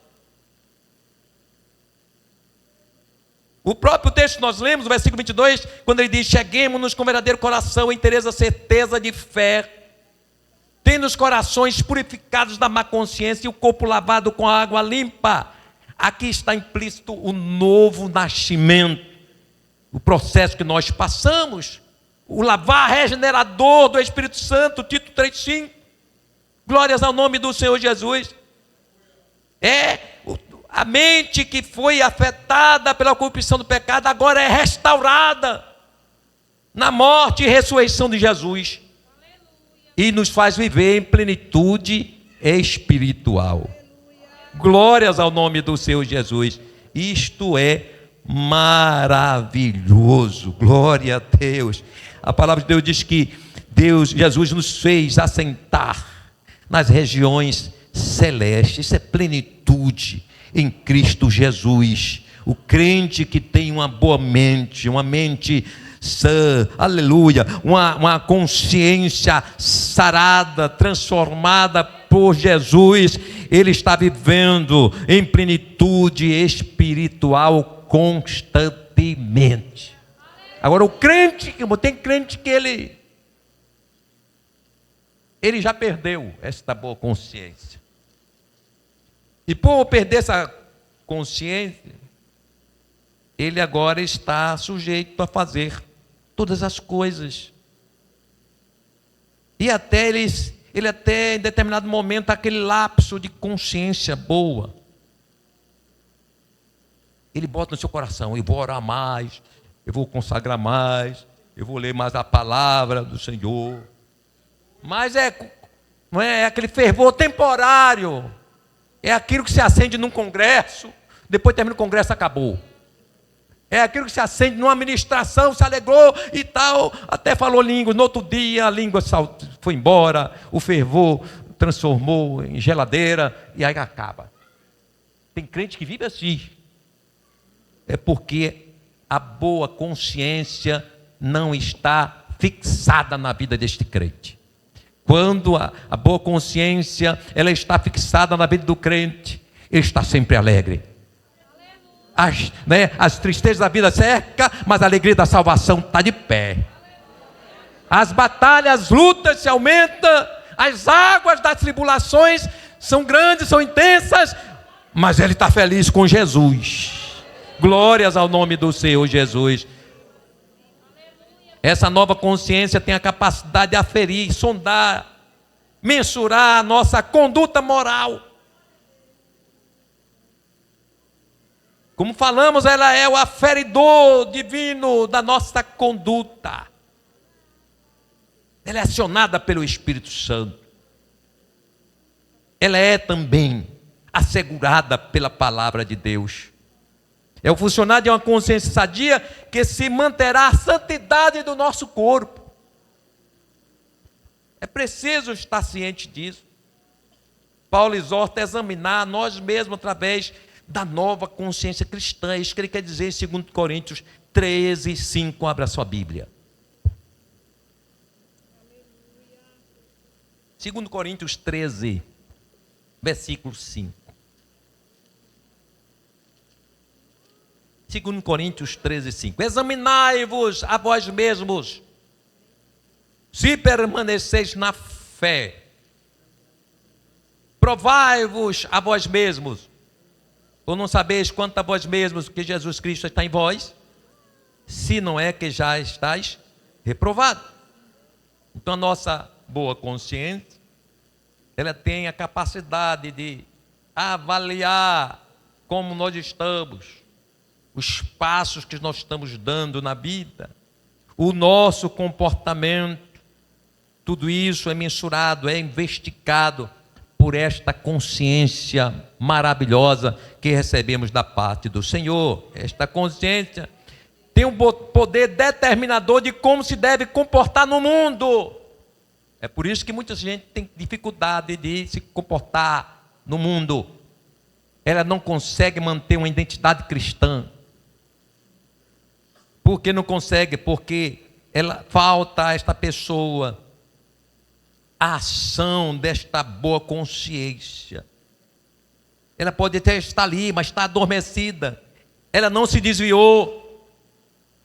O próprio texto que nós lemos, o versículo 22, quando ele diz: cheguemos-nos com verdadeiro coração, em inteira certeza de fé, tendo os corações purificados da má consciência e o corpo lavado com água limpa. Aqui está implícito o novo nascimento, o processo que nós passamos, o lavar regenerador do Espírito Santo, Tito 3,5. Glórias ao nome do Senhor Jesus. É a mente que foi afetada pela corrupção do pecado, agora é restaurada na morte e ressurreição de Jesus, e nos faz viver em plenitude espiritual. Glórias ao nome do Senhor Jesus. Isto é maravilhoso. Glória a Deus. A palavra de Deus diz que Jesus nos fez assentar nas regiões celestes. Isso é plenitude em Cristo Jesus. O crente que tem uma boa mente, uma mente sã, aleluia, uma consciência sarada, transformada por Jesus, ele está vivendo em plenitude espiritual constantemente. Agora o crente, tem crente que ele já perdeu esta boa consciência, e por perder essa consciência, ele agora está sujeito a fazer todas as coisas, e até ele até em determinado momento, aquele lapso de consciência boa, ele bota no seu coração: eu vou orar mais, eu vou consagrar mais, eu vou ler mais a palavra do Senhor. Mas não é aquele fervor temporário, é aquilo que se acende num congresso, depois termina o congresso, acabou. É aquilo que se acende numa ministração, se alegrou e tal, até falou língua, no outro dia a língua foi embora, o fervor transformou em geladeira e aí acaba. Tem crente que vive assim. É porque a boa consciência não está fixada na vida deste crente. Quando a boa consciência ela está fixada na vida do crente, ele está sempre alegre. As tristezas da vida cercam, mas a alegria da salvação está de pé. As batalhas, as lutas se aumentam, as águas das tribulações são grandes, são intensas, mas ele está feliz com Jesus. Glórias ao nome do Senhor Jesus. Essa nova consciência tem a capacidade de aferir, sondar, mensurar a nossa conduta moral. Como falamos, ela é o aferidor divino da nossa conduta. Ela é acionada pelo Espírito Santo. Ela é também assegurada pela palavra de Deus. É o funcionar de uma consciência sadia que se manterá a santidade do nosso corpo. É preciso estar ciente disso. Paulo exorta a examinar nós mesmos através da nova consciência cristã. É isso que ele quer dizer em 2 Coríntios 13, 5. Abra a sua Bíblia. 2 Coríntios 13, versículo 5. 2 Coríntios 13, 5. Examinai-vos a vós mesmos, se permaneceis na fé. Provai-vos a vós mesmos. Ou não sabeis quanto a vós mesmos que Jesus Cristo está em vós, se não é que já estáis reprovados. Então a nossa boa consciência, ela tem a capacidade de avaliar como nós estamos, os passos que nós estamos dando na vida, o nosso comportamento. Tudo isso é mensurado, é investigado por esta consciência maravilhosa que recebemos da parte do Senhor. Esta consciência tem um poder determinador de como se deve comportar no mundo. É por isso que muita gente tem dificuldade de se comportar no mundo. Ela não consegue manter uma identidade cristã. Por que não consegue? Porque ela falta a esta pessoa a ação desta boa consciência. Ela pode até estar ali, mas está adormecida. Ela não se desviou,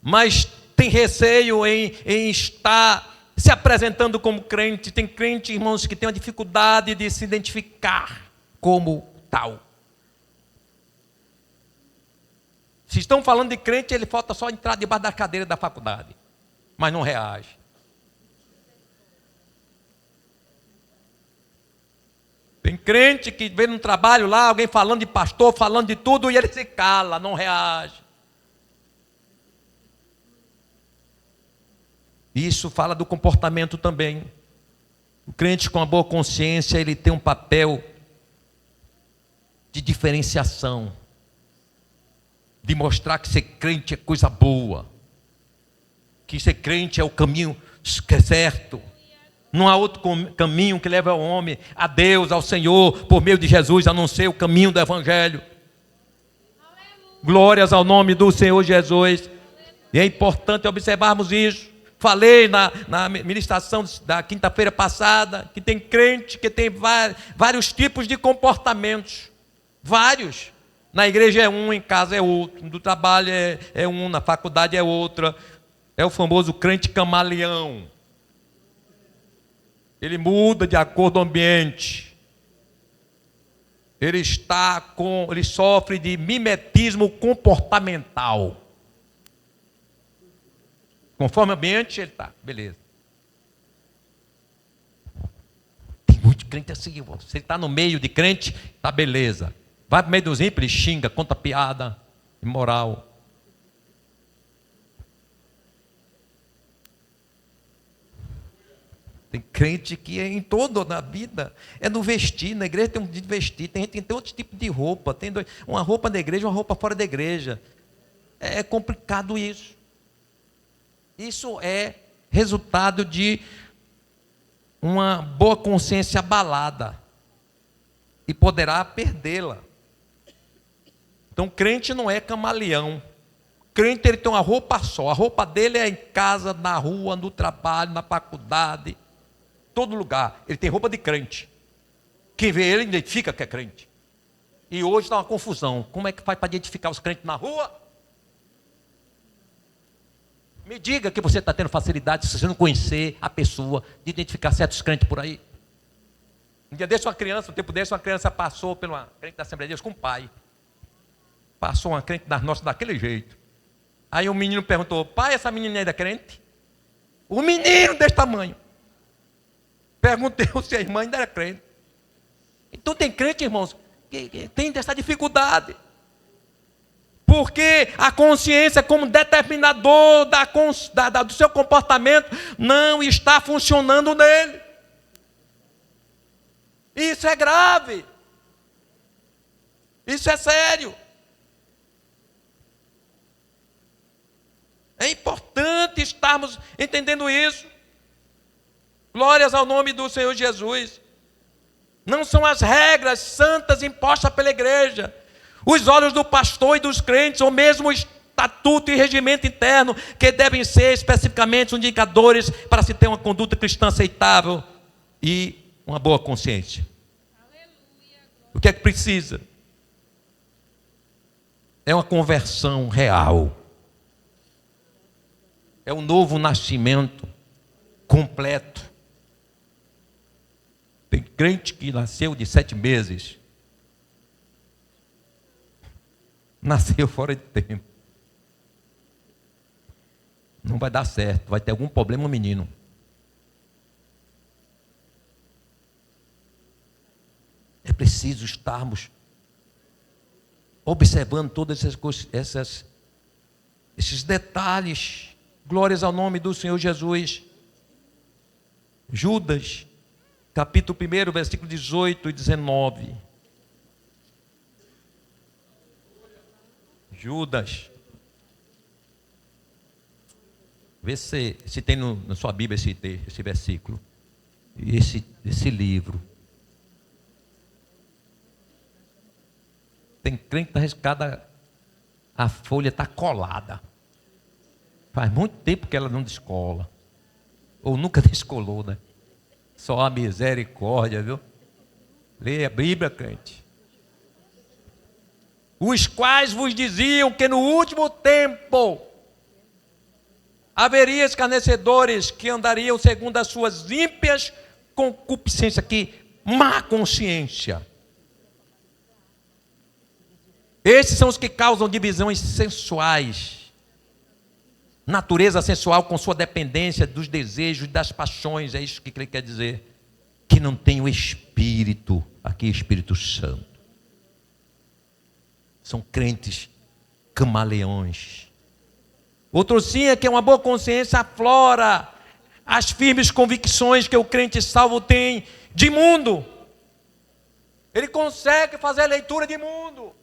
mas tem receio em estar se apresentando como crente. Tem crente, irmãos, que tem uma dificuldade de se identificar como tal. Se estão falando de crente, ele falta só entrar debaixo da cadeira da faculdade, mas não reage. Tem crente que vê no trabalho lá, alguém falando de pastor, falando de tudo, e ele se cala, não reage. Isso fala do comportamento também. O crente com a boa consciência, ele tem um papel de diferenciação, de mostrar que ser crente é coisa boa, que ser crente é o caminho certo. Não há outro caminho que leve ao homem, a Deus, ao Senhor, por meio de Jesus, a não ser o caminho do Evangelho. Glórias ao nome do Senhor Jesus. E é importante observarmos isso. Falei na ministração da quinta-feira passada, que tem crente que tem vários tipos de comportamentos. Vários. Na igreja é um, em casa é outro, no trabalho é um, na faculdade é outra. É o famoso crente camaleão. Ele muda de acordo com o ambiente. Ele sofre de mimetismo comportamental. Conforme o ambiente, ele está, beleza. Tem muito crente assim, você está no meio de crente, está beleza. Vai para o meio dos ímpios, ele xinga, conta piada, imoral. Tem crente que é em toda a vida, é no vestir, na igreja tem um de vestir, tem gente que tem outro tipo de roupa, tem uma roupa da igreja e uma roupa fora da igreja. É complicado isso. Isso é resultado de uma boa consciência abalada e poderá perdê-la. Então, crente não é camaleão. Crente, ele tem uma roupa só. A roupa dele é em casa, na rua, no trabalho, na faculdade, todo lugar. Ele tem roupa de crente. Quem vê ele identifica que é crente. E hoje está uma confusão. Como é que faz para identificar os crentes na rua? Me diga que você está tendo facilidade, se você não conhecer a pessoa, de identificar certos crentes por aí. Um dia desse, um tempo desse, uma criança passou pela crente da Assembleia de Deus com o pai. Passou uma crente das nossas daquele jeito. Aí o menino perguntou: pai, essa menina aí é crente? O menino desse tamanho. Perguntei se a irmã ainda era crente. Então tem crente, irmãos, que tem dessa dificuldade. Porque a consciência, como determinador do seu comportamento, não está funcionando nele. Isso é grave. Isso é sério. É importante estarmos entendendo isso. Glórias ao nome do Senhor Jesus. Não são as regras santas impostas pela igreja, os olhos do pastor e dos crentes, ou mesmo o estatuto e regimento interno, que devem ser especificamente os indicadores para se ter uma conduta cristã aceitável e uma boa consciência. O que é que precisa? É uma conversão real. É um novo nascimento completo. Tem crente que nasceu de 7 meses. Nasceu fora de tempo. Não vai dar certo, vai ter algum problema o menino. É preciso estarmos observando todas esses detalhes. Glórias ao nome do Senhor Jesus. Judas, capítulo 1, versículo 18 e 19. Judas. Vê se tem na sua Bíblia esse versículo. E esse livro. Tem crente que está riscada, a folha está colada. Faz muito tempo que ela não descola. Ou nunca descolou, né? Só a misericórdia, viu? Leia a Bíblia, crente. Os quais vos diziam que no último tempo haveria escarnecedores que andariam segundo as suas ímpias concupiscências, aqui, má consciência. Esses são os que causam divisões sensuais. Natureza sensual com sua dependência dos desejos, das paixões, é isso que ele quer dizer. Que não tem o Espírito, aqui Espírito Santo. São crentes camaleões. Outro sim é que uma boa consciência aflora as firmes convicções que o crente salvo tem de mundo. Ele consegue fazer a leitura de mundo.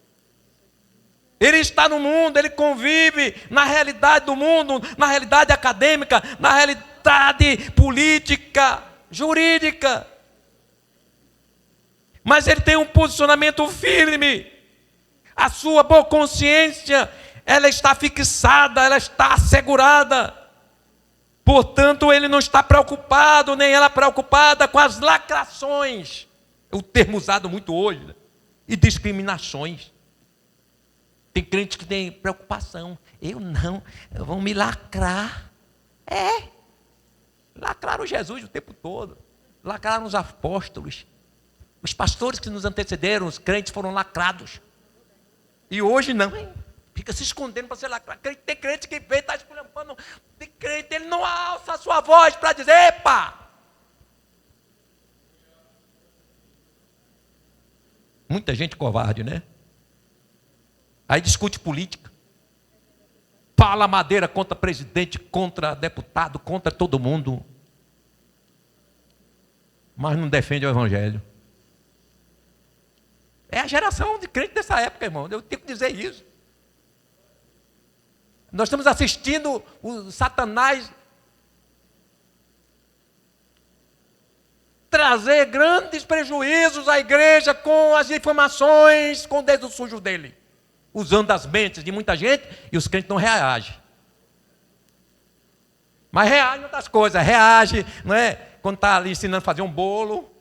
Ele está no mundo, ele convive na realidade do mundo, na realidade acadêmica, na realidade política, jurídica. Mas ele tem um posicionamento firme. A sua boa consciência, ela está fixada, ela está assegurada. Portanto, ele não está preocupado, nem ela preocupada com as lacrações. É o termo usado muito hoje, né? E discriminações. Tem crente que tem preocupação. Eu não, vão me lacrar. Lacraram Jesus o tempo todo. Lacraram os apóstolos. Os pastores que nos antecederam, os crentes foram lacrados. E hoje não. Fica se escondendo para ser lacrado. Tem crente que vem e está esculhambando. Tem crente, ele não alça a sua voz para dizer, epa! Muita gente covarde, né? Aí discute política. Fala madeira contra presidente, contra deputado, contra todo mundo. Mas não defende o evangelho. É a geração de crente dessa época, irmão. Eu tenho que dizer isso. Nós estamos assistindo o Satanás trazer grandes prejuízos à igreja com as informações, com o dedo sujo dele. Usando as mentes de muita gente e os crentes não reagem. Mas reage em outras coisas. Reage, não é? Quando está ali ensinando a fazer um bolo.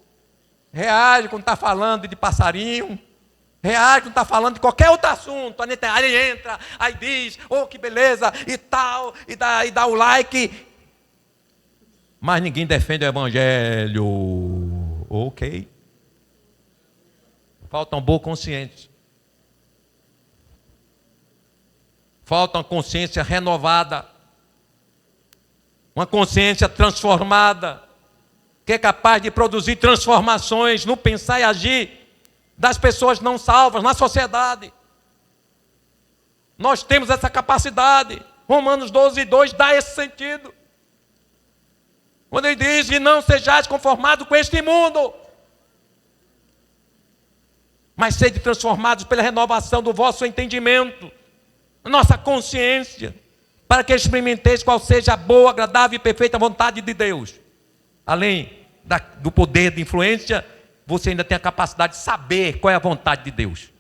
Reage quando está falando de passarinho. Reage quando está falando de qualquer outro assunto. Aí entra, aí diz, oh que beleza, e tal, e dá o like. Mas ninguém defende o evangelho. Ok. Faltam boa consciência. Falta uma consciência renovada, uma consciência transformada, que é capaz de produzir transformações no pensar e agir das pessoas não salvas na sociedade. Nós temos essa capacidade. Romanos 12:2 dá esse sentido. Quando ele diz, e não sejais conformados com este mundo, mas sede transformados pela renovação do vosso entendimento, nossa consciência, para que experimenteis qual seja a boa, agradável e perfeita vontade de Deus. além do poder de influência, você ainda tem a capacidade de saber qual é a vontade de Deus.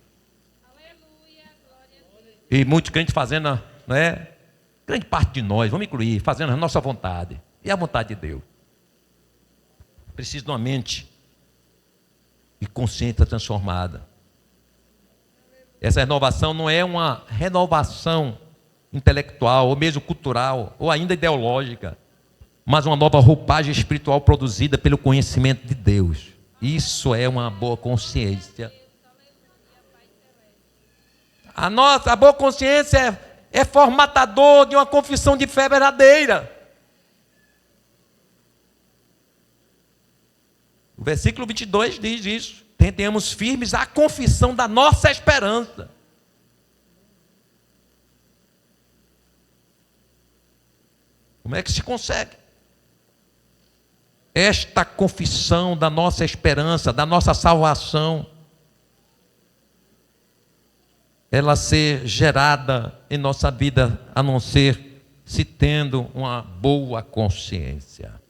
E muitos crentes fazendo, né? Grande parte de nós, vamos incluir, fazendo a nossa vontade. E a vontade de Deus. Precisa de uma mente e consciência transformada. Essa renovação não é uma renovação intelectual, ou mesmo cultural, ou ainda ideológica, mas uma nova roupagem espiritual produzida pelo conhecimento de Deus. Isso é uma boa consciência. A boa consciência é formatador de uma confissão de fé verdadeira. O versículo 22 diz isso. Tenhamos firmes a confissão da nossa esperança. Como é que se consegue? Esta confissão da nossa esperança, da nossa salvação, ela ser gerada em nossa vida, a não ser se tendo uma boa consciência.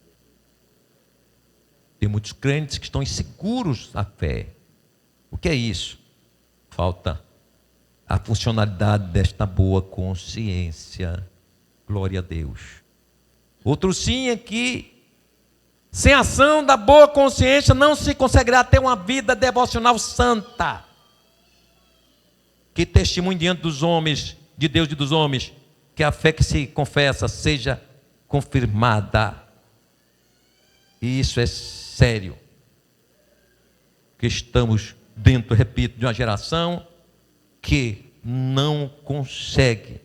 Tem muitos crentes que estão inseguros na fé. O que é isso? Falta a funcionalidade desta boa consciência. Glória a Deus. Outro sim é que, sem ação da boa consciência, não se conseguirá ter uma vida devocional santa, que testemunhe diante dos homens, de Deus e dos homens, que a fé que se confessa seja confirmada. E isso é sério. Que estamos dentro, repito, de uma geração que não consegue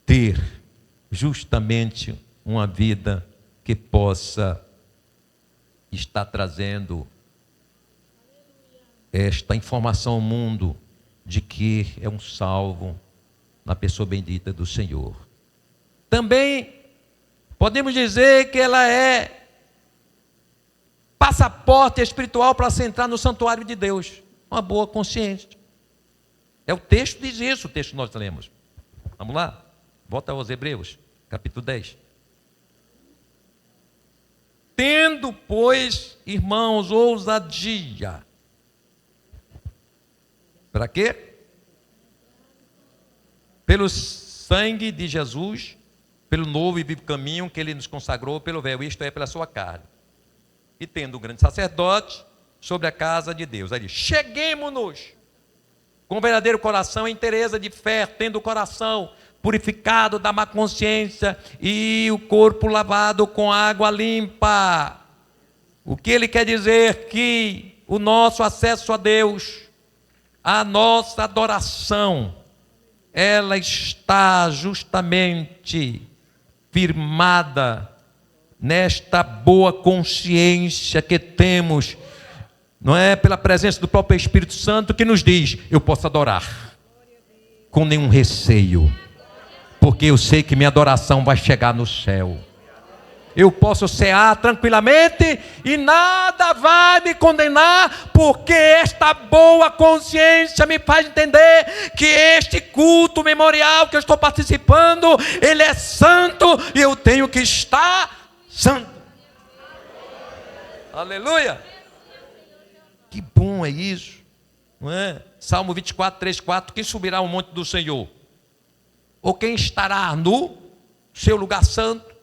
ter justamente uma vida que possa estar trazendo esta informação ao mundo de que é um salvo na pessoa bendita do Senhor. Também podemos dizer que ela é passaporte espiritual para se entrar no santuário de Deus. Uma boa consciência. É o texto que diz isso, o texto que nós lemos. Vamos lá? Volta aos Hebreus, capítulo 10. Tendo, pois, irmãos, ousadia. Para quê? Pelo sangue de Jesus, pelo novo e vivo caminho que Ele nos consagrou pelo véu, isto é, pela sua carne. E tendo um grande sacerdote sobre a casa de Deus. Aí diz, cheguemo-nos com verdadeiro coração, em inteireza de fé, tendo o coração purificado da má consciência e o corpo lavado com água limpa. O que ele quer dizer? Que o nosso acesso a Deus, a nossa adoração, ela está justamente firmada nesta boa consciência que temos, não é, pela presença do próprio Espírito Santo, que nos diz, eu posso adorar com nenhum receio, porque eu sei que minha adoração vai chegar no céu. Eu posso cear tranquilamente e nada vai me condenar, porque esta boa consciência me faz entender que este culto memorial que eu estou participando, ele é santo e eu tenho que estar santo. Aleluia! Que bom é isso, não é? Salmo 24, 3, 4, quem subirá ao monte do Senhor? Ou quem estará no seu lugar santo?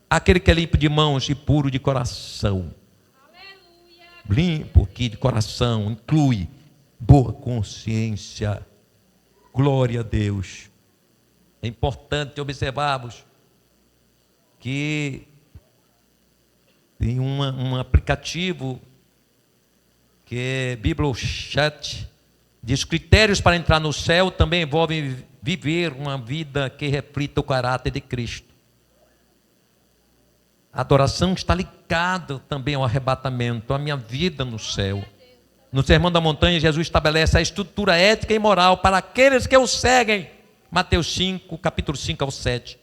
Aquele que é limpo de mãos e puro de coração. Aleluia. Limpo aqui de coração, inclui boa consciência. Glória a Deus. É importante observarmos que tem um aplicativo que é Bibliochat, diz critérios para entrar no céu também envolvem viver uma vida que reflita o caráter de Cristo. A adoração está ligada também ao arrebatamento, à minha vida no céu. No Sermão da Montanha, Jesus estabelece a estrutura ética e moral para aqueles que o seguem. Mateus 5, capítulo 5 ao 7.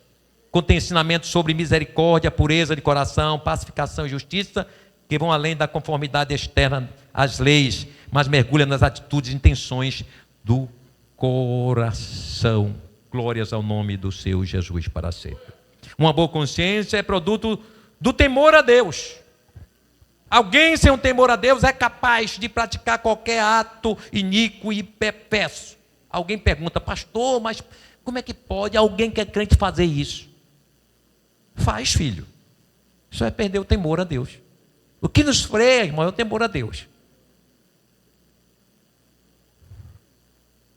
Contém ensinamentos sobre misericórdia, pureza de coração, pacificação e justiça, que vão além da conformidade externa às leis, mas mergulham nas atitudes e intenções do coração. Glórias ao nome do seu Jesus para sempre. Uma boa consciência é produto do temor a Deus. Alguém sem um temor a Deus é capaz de praticar qualquer ato iníquo e perverso. Alguém pergunta, pastor, mas como é que pode alguém que é crente fazer isso? Faz, filho. Isso é perder o temor a Deus. O que nos freia, irmão, é o temor a Deus.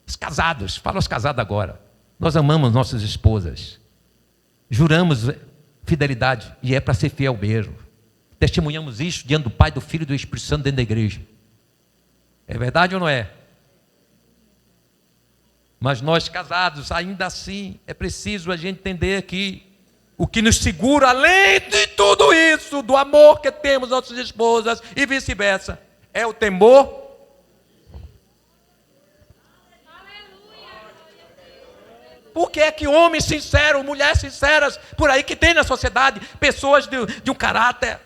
Os casados, fala aos casados agora. Nós amamos nossas esposas. Juramos fidelidade e é para ser fiel mesmo. Testemunhamos isso diante do Pai, do Filho e do Espírito Santo dentro da igreja. É verdade ou não é? Mas nós casados, ainda assim, é preciso a gente entender que o que nos segura, além de tudo isso, do amor que temos às nossas esposas e vice-versa, é o temor. Por que é que homens sinceros, mulheres sinceras, por aí que tem na sociedade, pessoas de um caráter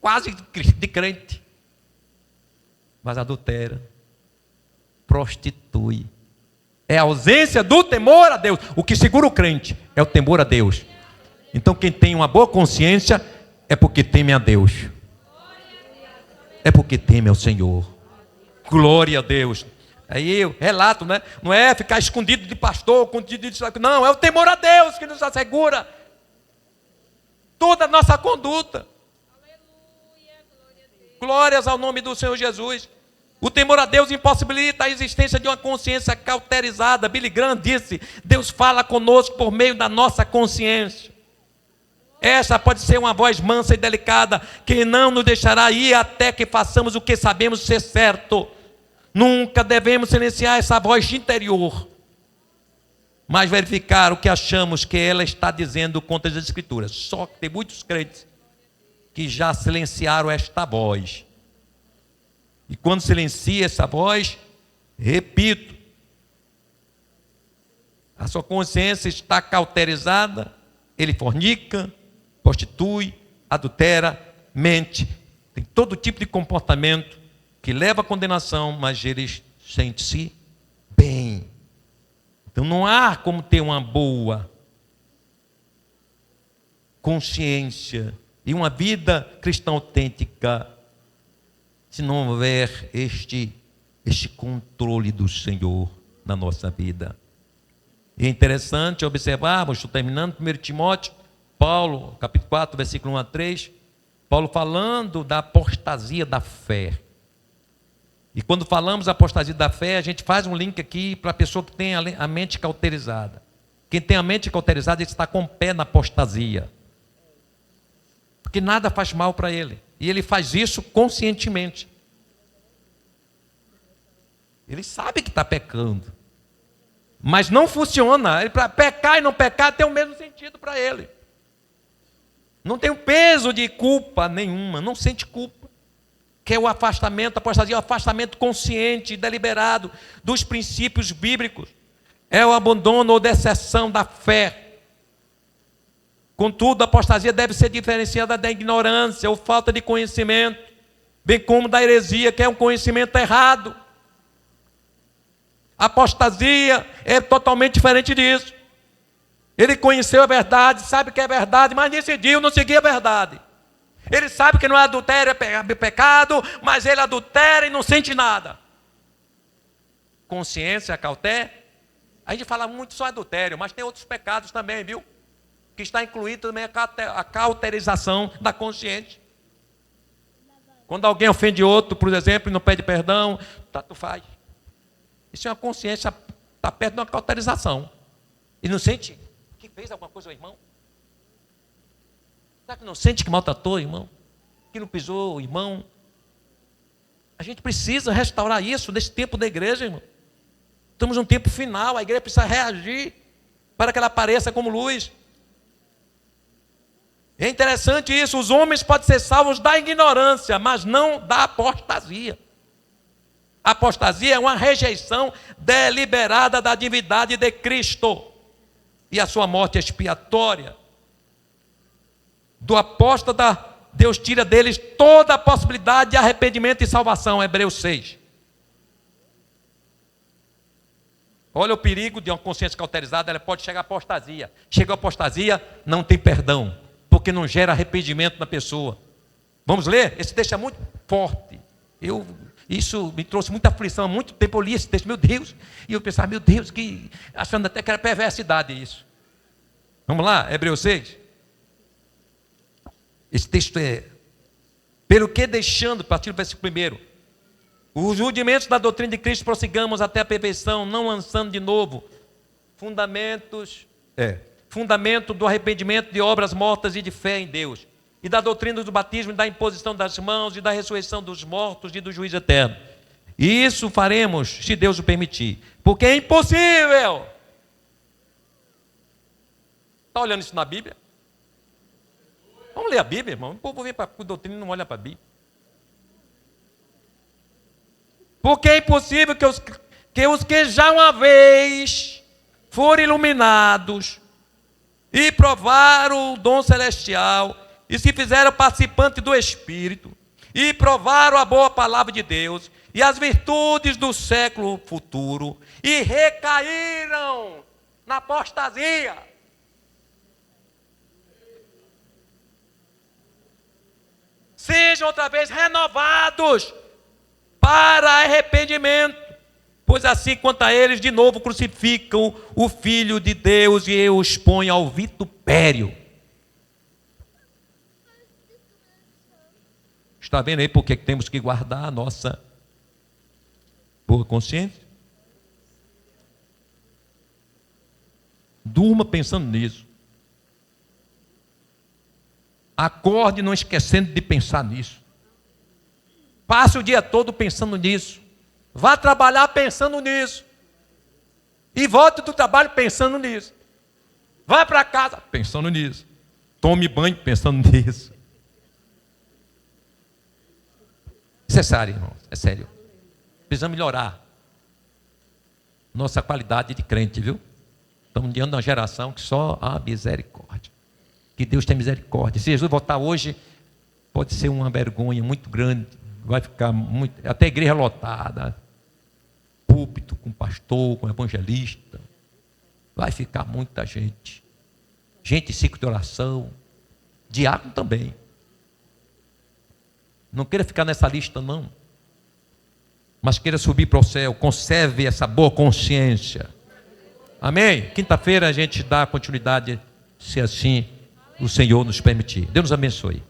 quase de crente, mas adultera, prostitui? É a ausência do temor a Deus. O que segura o crente é o temor a Deus. Então quem tem uma boa consciência é porque teme a Deus. É porque teme ao Senhor. Glória a Deus. Aí eu relato, né? Não é ficar escondido de pastor, escondido de... Não, é o temor a Deus que nos assegura toda a nossa conduta. Glórias ao nome do Senhor Jesus. O temor a Deus impossibilita a existência de uma consciência cauterizada. Billy Graham disse, Deus fala conosco por meio da nossa consciência. Essa pode ser uma voz mansa e delicada, que não nos deixará ir até que façamos o que sabemos ser certo. Nunca devemos silenciar essa voz interior, mas verificar o que achamos que ela está dizendo contra as Escrituras. Só que tem muitos crentes que já silenciaram esta voz. E quando silencia essa voz, repito, a sua consciência está cauterizada, ele fornica, prostitui, adultera, mente, tem todo tipo de comportamento que leva à condenação, mas ele sente-se bem. Então não há como ter uma boa consciência e uma vida cristã autêntica se não houver este controle do Senhor na nossa vida. E é interessante observarmos, estou terminando 1 Timóteo, Paulo, capítulo 4, versículo 1 a 3, Paulo falando da apostasia da fé. E quando falamos apostasia da fé, a gente faz um link aqui para a pessoa que tem a mente cauterizada. Quem tem a mente cauterizada, ele está com o pé na apostasia. Porque nada faz mal para ele. E ele faz isso conscientemente. Ele sabe que está pecando. Mas não funciona. Para pecar e não pecar tem o mesmo sentido para ele. Não tem o peso de culpa nenhuma. Não sente culpa. Que é o afastamento, a apostasia é o afastamento consciente e deliberado dos princípios bíblicos. É o abandono ou deserção da fé. Contudo, a apostasia deve ser diferenciada da ignorância ou falta de conhecimento, bem como da heresia, que é um conhecimento errado. A apostasia é totalmente diferente disso. Ele conheceu a verdade, sabe que é verdade, mas decidiu não seguir a verdade. Ele sabe que não é adultério, é pecado, mas ele adultera e não sente nada. Consciência, cautela. A gente fala muito só adultério, mas tem outros pecados também, viu? Que está incluído também a cauterização da consciência. Quando alguém ofende outro, por exemplo, e não pede perdão, tanto faz. Isso é uma consciência, está perto de uma cauterização. E não sente que fez alguma coisa ao irmão? Será que não sente que maltratou o irmão? Que não pisou o irmão? A gente precisa restaurar isso nesse tempo da igreja, irmão. Estamos num tempo final, a igreja precisa reagir para que ela apareça como luz. É interessante isso, os homens podem ser salvos da ignorância, mas não da apostasia. A apostasia é uma rejeição deliberada da divindade de Cristo e a sua morte expiatória. Do apóstata, Deus tira deles toda a possibilidade de arrependimento e salvação, Hebreus 6. Olha o perigo de uma consciência cauterizada, ela pode chegar à apostasia. Chega à apostasia, não tem perdão. porque não gera arrependimento na pessoa. Vamos ler? Esse texto é muito forte. Isso me trouxe muita aflição. Há muito tempo eu li esse texto, meu Deus. E eu pensava, meu Deus, achando até que era perversidade isso. Vamos lá, Hebreus 6. Esse texto é: pelo que deixando, a partir do versículo 1, os rudimentos da doutrina de Cristo, prossigamos até a perfeição, não lançando de novo fundamento do arrependimento de obras mortas e de fé em Deus, e da doutrina do batismo, e da imposição das mãos, e da ressurreição dos mortos, e do juízo eterno. E isso faremos, se Deus o permitir, porque é impossível. Está olhando isso na Bíblia? Vamos ler a Bíblia, irmão. O povo vem para a doutrina e não olha para a Bíblia. Porque é impossível que os que já uma vez foram iluminados e provaram o dom celestial, e se fizeram participantes do Espírito, e provaram a boa palavra de Deus, e as virtudes do século futuro, e recaíram na apostasia. Sejam outra vez renovados para arrependimento, pois assim quanto a eles de novo crucificam o Filho de Deus e o expõem ao vitupério. Está vendo aí porque temos que guardar a nossa boa consciência? Durma pensando nisso. Acorde não esquecendo de pensar nisso. Passe o dia todo pensando nisso. Vá trabalhar pensando nisso. E volte do trabalho pensando nisso. Vá para casa pensando nisso. Tome banho pensando nisso. Isso é sério, irmão. É sério. Precisamos melhorar nossa qualidade de crente, viu? Estamos diante de uma geração que só há misericórdia. Que Deus tem misericórdia. Se Jesus voltar hoje, pode ser uma vergonha muito grande. Vai ficar muito, até igreja lotada, púlpito com pastor, com evangelista. Vai ficar muita gente. Gente em ciclo de oração. Diácono também. Não queira ficar nessa lista, não. Mas queira subir para o céu. Conserve essa boa consciência. Amém? Quinta-feira a gente dá continuidade, se assim o Senhor nos permitir. Deus nos abençoe.